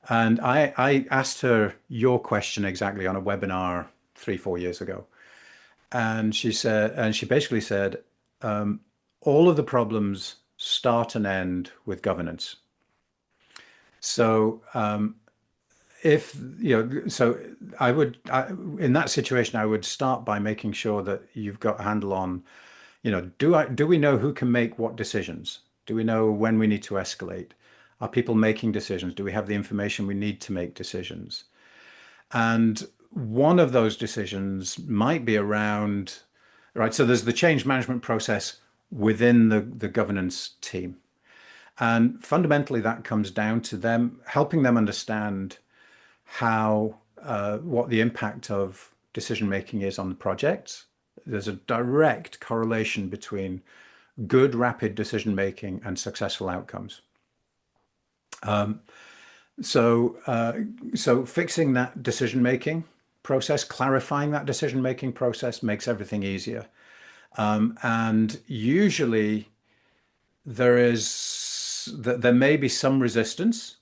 And I asked her your question exactly on a webinar 3, 4 years ago. And she basically said, all of the problems start and end with governance. So if so in that situation, I would start by making sure that you've got a handle on, do we know who can make what decisions? Do we know when we need to escalate? Are people making decisions? Do we have the information we need to make decisions? And one of those decisions might be around, right? So there's the change management process within the governance team. And fundamentally, that comes down to them helping them understand how what the impact of decision making is on the project. There's a direct correlation between good, rapid decision making and successful outcomes. So fixing that decision making process, clarifying that decision making process makes everything easier. And usually there may be some resistance,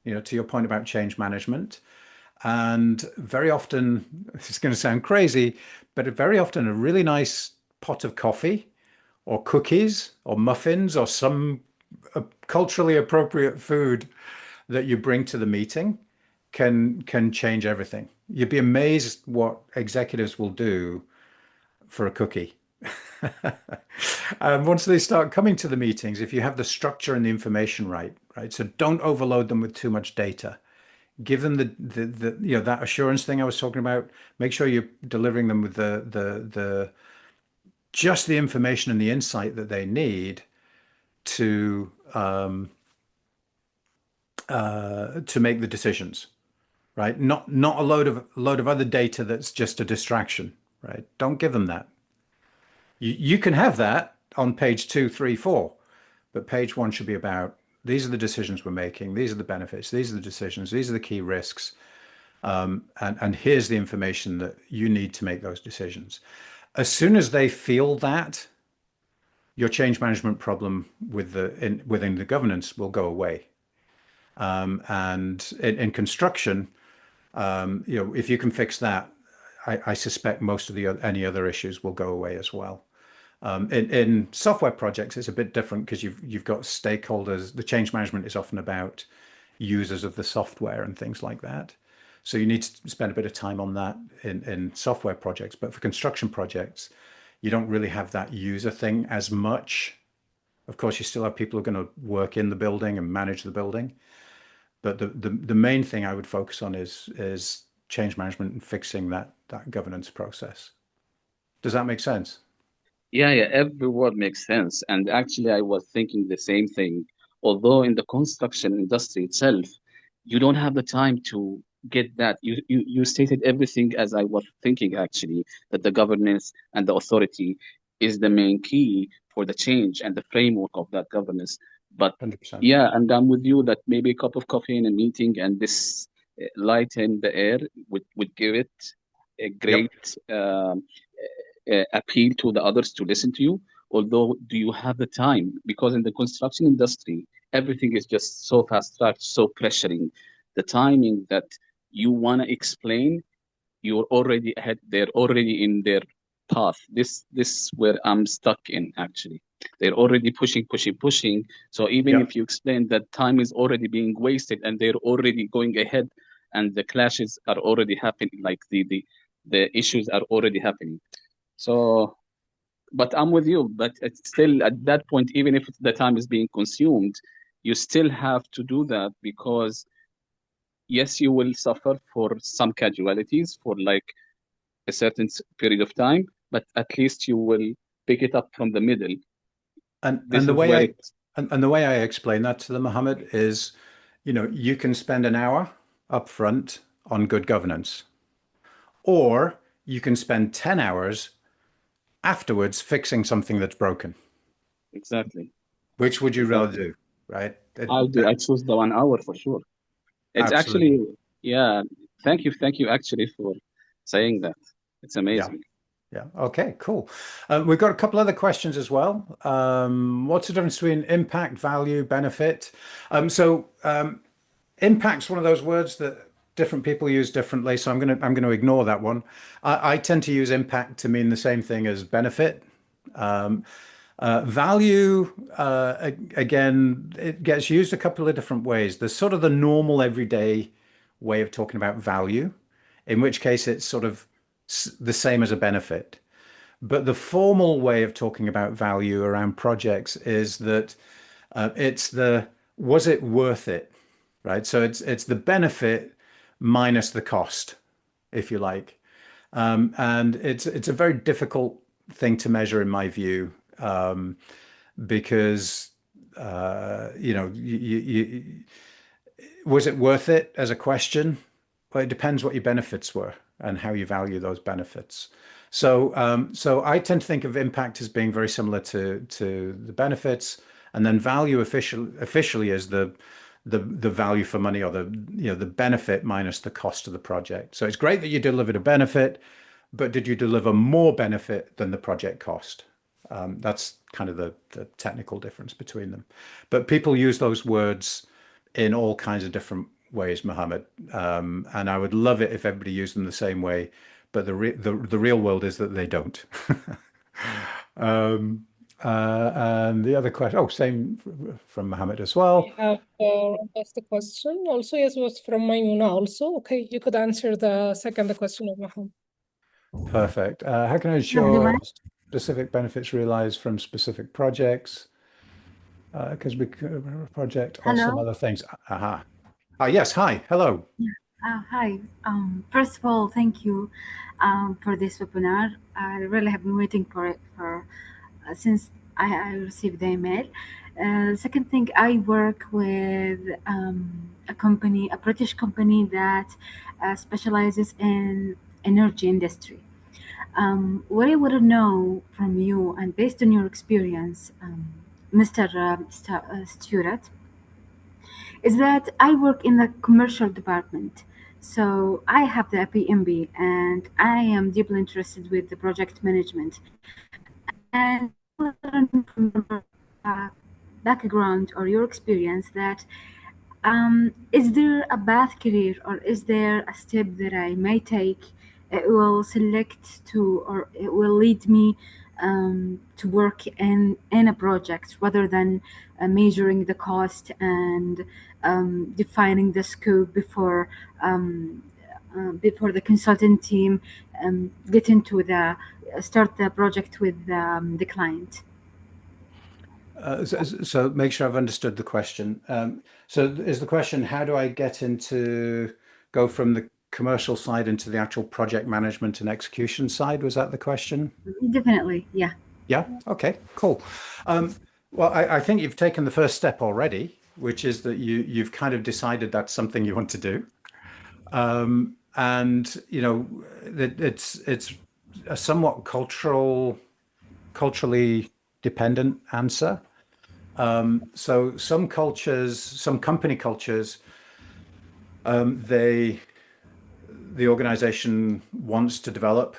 to your point about change management. And very often, this is going to sound crazy, but very often a really nice pot of coffee or cookies or muffins or some culturally appropriate food that you bring to the meeting can change everything. You'd be amazed what executives will do for a cookie. And once they start coming to the meetings, if you have the structure and the information right? So don't overload them with too much data. Give them that assurance thing I was talking about. Make sure you're delivering them with the just the information and the insight that they need to make the decisions, right? Not a load of other data that's just a distraction, right? Don't give them that. You can have that on page 2, 3, 4, but page 1 should be about these are the decisions we're making, these are the benefits, these are the decisions, these are the key risks, and here's the information that you need to make those decisions. As soon as they feel that, your change management problem within the governance will go away. And in construction, if you can fix that, I suspect most of any other issues will go away as well. In software projects, it's a bit different because you've got stakeholders. The change management is often about users of the software and things like that. So you need to spend a bit of time on that in software projects. But for construction projects, you don't really have that user thing as much. Of course, you still have people who are going to work in the building and manage the building. But the main thing I would focus on is change management and fixing that governance process. Does that make sense? Yeah, yeah, every word makes sense. And actually, I was thinking the same thing. Although in the construction industry itself, you don't have the time to get that. You stated everything as I was thinking, actually, that the governance and the authority is the main key for the change and the framework of that governance. But 100%. yeah, and I'm with you that maybe a cup of coffee in a meeting and this light in the air would give it a Yep. great appeal to the others to listen to you. Although, do you have the time? Because in the construction industry, everything is just so fast tracked, so pressuring. The timing that you want to explain, you're already ahead. They're already in their path. This where I'm stuck in actually. They're already pushing, pushing, pushing. So even Yep. if you explain that time is already being wasted and they're already going ahead and the clashes are already happening, like the issues are already happening. So, but I'm with you. But it's still at that point, even if the time is being consumed, you still have to do that because yes, you will suffer for some casualties for like a certain period of time, but at least you will pick it up from the middle. And This the is way where I it's and the way I explain that to them, Mohammed, is, you can spend an hour up front on good governance, or you can spend 10 hours afterwards fixing something that's broken. exactly, Which would you rather exactly. do, right? I choose the 1 hour for sure. It's Absolutely. actually, yeah. Thank you actually for saying that. It's Yeah. amazing. Yeah. Okay, cool. We've got a couple other questions as well. What's the difference between impact, value, benefit? Impact's one of those words that different people use differently, so I'm gonna ignore that one. I tend to use impact to mean the same thing as benefit. Value, again, it gets used a couple of different ways. There's sort of the normal everyday way of talking about value, in which case it's sort of the same as a benefit. But the formal way of talking about value around projects is that it's the was it worth it, right? So it's the benefit minus the cost, if you like. And it's a very difficult thing to measure in my view, because was it worth it as a question? Well, it depends what your benefits were and how you value those benefits. So I tend to think of impact as being very similar to the benefits, and then value officially is the value for money, or the benefit minus the cost of the project. So it's great that you delivered a benefit, but did you deliver more benefit than the project cost? That's kind of the technical difference between them. But people use those words in all kinds of different ways, Mohammed. And I would love it if everybody used them the same way, but the real world is that they don't. And the other question, oh, same from Mohammed as well. We have asked a question. Also, yes, was from Maimuna also. Okay, you could answer the second question of Maham. Perfect. How can I ensure Everyone. specific benefits realized from specific projects? Because we project or some Hello. other things. Aha. Ah, yes. Hi. Hello. Hi. First of all, thank you for this webinar. I really have been waiting for it for since I received the email. Second thing, I work with a company, a British company that specializes in energy industry. What I want to know from you, and based on your experience, Mr. Stuart, is that I work in the commercial department. So I have the PMB and I am deeply interested with the project management. And I learned from your background or your experience that is there a path career or is there a step that I may take? It will select to or it will lead me to work in a project rather than measuring the cost and defining the scope before the consultant team get into the start the project with the client. So make sure I've understood the question. So is the question, how do I get go from the commercial side into the actual project management and execution side? Was that the question? Definitely, yeah. Yeah. Okay, cool. Well, I think you've taken the first step already, which is that you've kind of decided that's something you want to do. And you know, it's a somewhat culturally dependent answer. So some cultures, some company cultures, they the organization wants to develop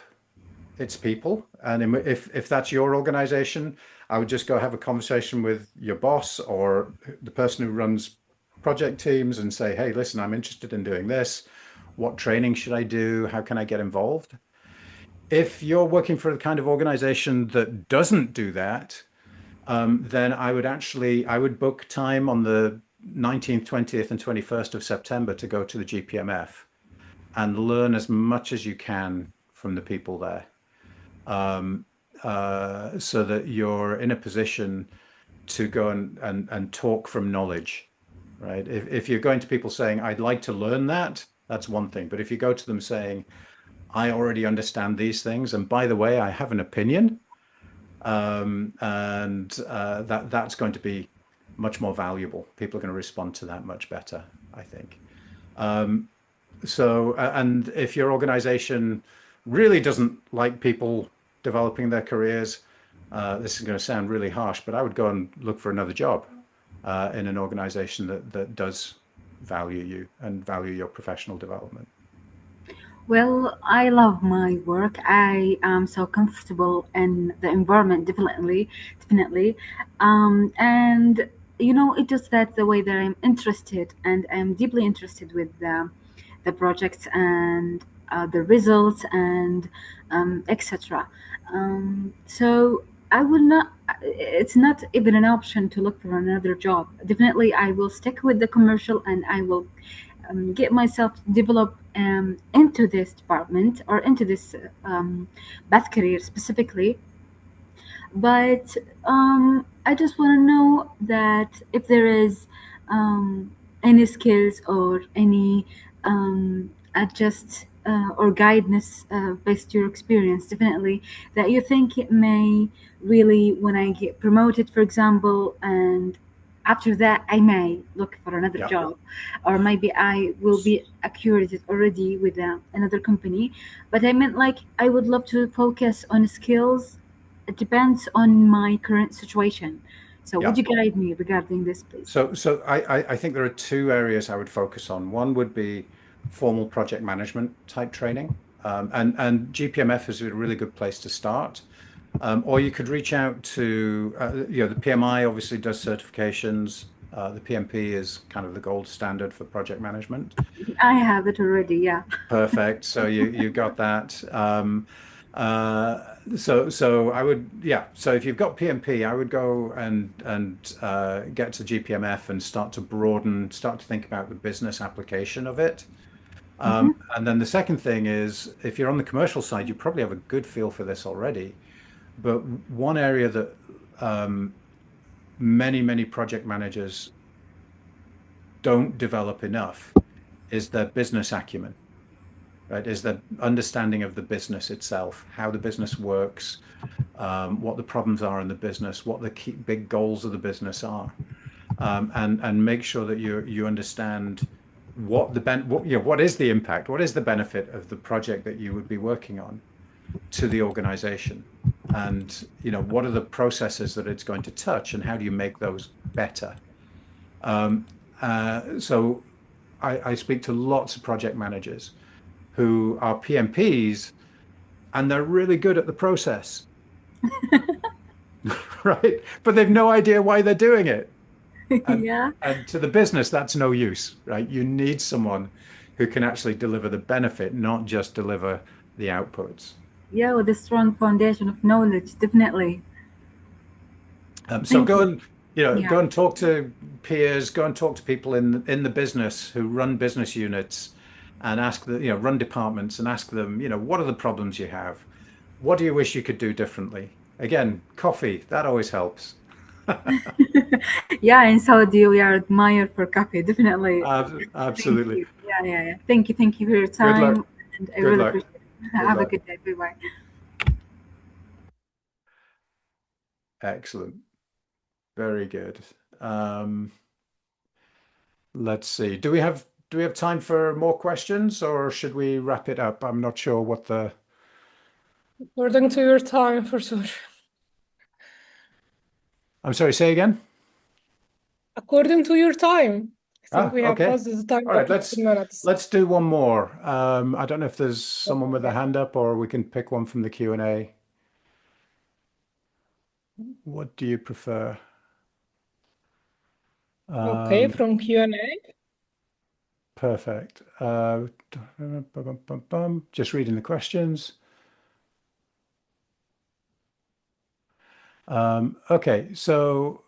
its people, and if that's your organization, I would just go have a conversation with your boss or the person who runs project teams and say, hey, listen, I'm interested in doing this. What training should I do? How can I get involved? If you're working for the kind of organization that doesn't do that, then I would book time on the 19th, 20th, and 21st of September to go to the GPMF and learn as much as you can from the people there, so that you're in a position to go and talk from knowledge, right? If you're going to people saying, I'd like to learn that, that's one thing. But if you go to them saying, I already understand these things, and by the way, I have an opinion, and that's going to be much more valuable. People are going to respond to that much better, I think. And if your organization really doesn't like people developing their careers, this is going to sound really harsh, but I would go and look for another job in an organization that does value you and value your professional development. Well, I love my work. I am so comfortable in the environment, definitely. And it just that the way that I'm interested, and I'm deeply interested with the projects and the results and etc. So I will not. It's not even an option to look for another job. Definitely, I will stick with the commercial, and I will get myself develop into this department or into this path career specifically. But I just want to know that if there is any skills or any adjust or guidance based your experience, definitely, that you think it may really, when I get promoted, for example, and after that I may look for another Yeah. job, or maybe I will be accurate already with another company. But I meant, like, I would love to focus on skills. It depends on my current situation. So would Yeah. you guide me regarding this, please? So I think there are two areas I would focus on. One would be formal project management type training. And GPMF is a really good place to start. Or you could reach out to, the PMI obviously does certifications. The PMP is kind of the gold standard for project management. I have it already, yeah. Perfect. So you got that. So I would, yeah. So if you've got PMP, I would go and get to GPMF and start to think about the business application of it. Hmm. And then the second thing is, if you're on the commercial side, you probably have a good feel for this already. But one area that many project managers don't develop enough is their business acumen, right? Is the understanding of the business itself, how the business works, what the problems are in the business, what the key big goals of the business are, and make sure that you understand what is the impact, what is the benefit of the project that you would be working on to the organization, and what are the processes that it's going to touch, and how do you make those better. So I speak to lots of project managers who are PMPs, and they're really good at the process, right? But they've no idea why they're doing it. And, Yeah. and to the business, that's no use, right? You need someone who can actually deliver the benefit, not just deliver the outputs. Yeah, with a strong foundation of knowledge, definitely. So Thank go you. and Yeah. go and talk to peers, go and talk to people in the business who run business units, and ask the run departments and ask them what are the problems you have, what do you wish you could do differently. Again, coffee, that always helps. Yeah, in Saudi, we are admired for coffee, definitely. Thank Absolutely. you. Yeah, yeah, yeah. Thank you for your Good luck. time, and I Good really luck. appreciate it. Good Have a luck. good day. Bye bye. Excellent. Very good. Um, let's see. Do we have time for more questions, or should we wrap it up? I'm not sure what the. According to your time, for sure. I'm sorry, say again. According to your time. I think we have Okay. passed the time All by right, 15 minutes. let's do one more. I don't know if there's someone with a hand up, or we can pick one from the Q&A. What do you prefer? Okay, from Q&A. Perfect. Just reading the questions. Okay, so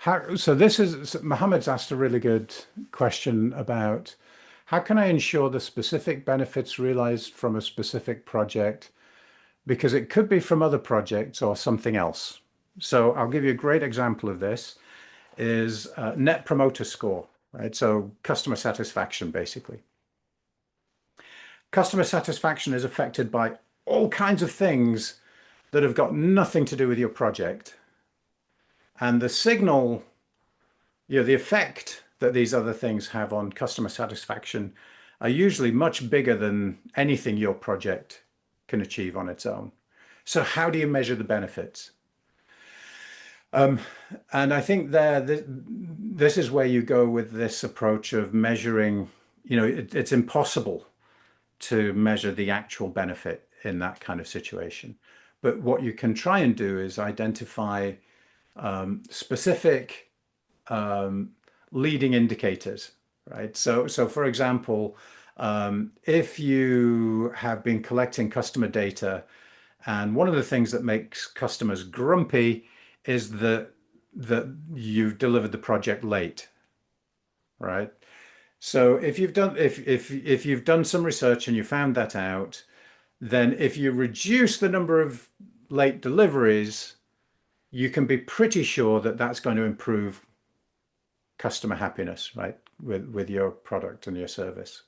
Mohammed's asked a really good question about how can I ensure the specific benefits realized from a specific project, because it could be from other projects or something else. So I'll give you a great example of this is Net Promoter Score, right? So customer satisfaction, basically. Customer satisfaction is affected by all kinds of things that have got nothing to do with your project. And the signal, the effect that these other things have on customer satisfaction are usually much bigger than anything your project can achieve on its own. So how do you measure the benefits? And I think this is where you go with this approach of measuring, it's impossible to measure the actual benefit in that kind of situation. But what you can try and do is identify specific leading indicators, right? So for example, if you have been collecting customer data, and one of the things that makes customers grumpy is that you've delivered the project late, right? So if you've done some research and you found that out, then if you reduce the number of late deliveries, you can be pretty sure that that's going to improve customer happiness, right, with your product and your service.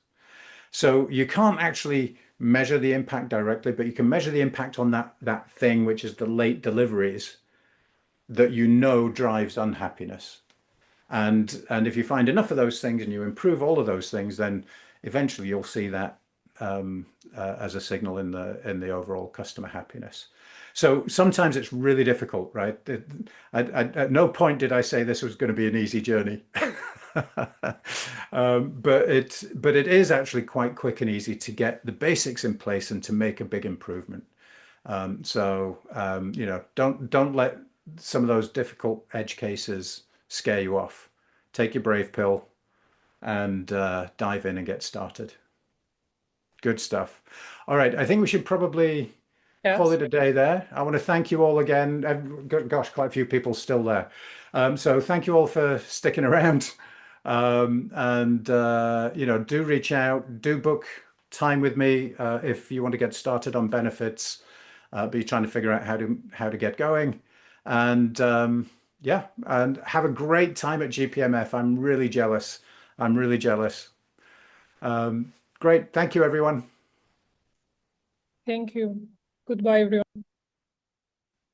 So you can't actually measure the impact directly, but you can measure the impact on that thing, which is the late deliveries that drives unhappiness. And if you find enough of those things and you improve all of those things, then eventually you'll see that as a signal in the overall customer happiness. So sometimes it's really difficult, right? At no point did I say this was going to be an easy journey. But it is actually quite quick and easy to get the basics in place and to make a big improvement. Don't let some of those difficult edge cases scare you off. Take your brave pill and dive in and get started. Good stuff. All right, I think we should probably call Yes. it a day there. I want to thank you all again. Gosh, quite a few people still there. So thank you all for sticking around. And do reach out, do book time with me if you want to get started on benefits, but you're trying to figure out how to get going. And yeah, and have a great time at GPMF. I'm really jealous. I'm really jealous. Great. Thank you, everyone. Thank you. Goodbye, everyone.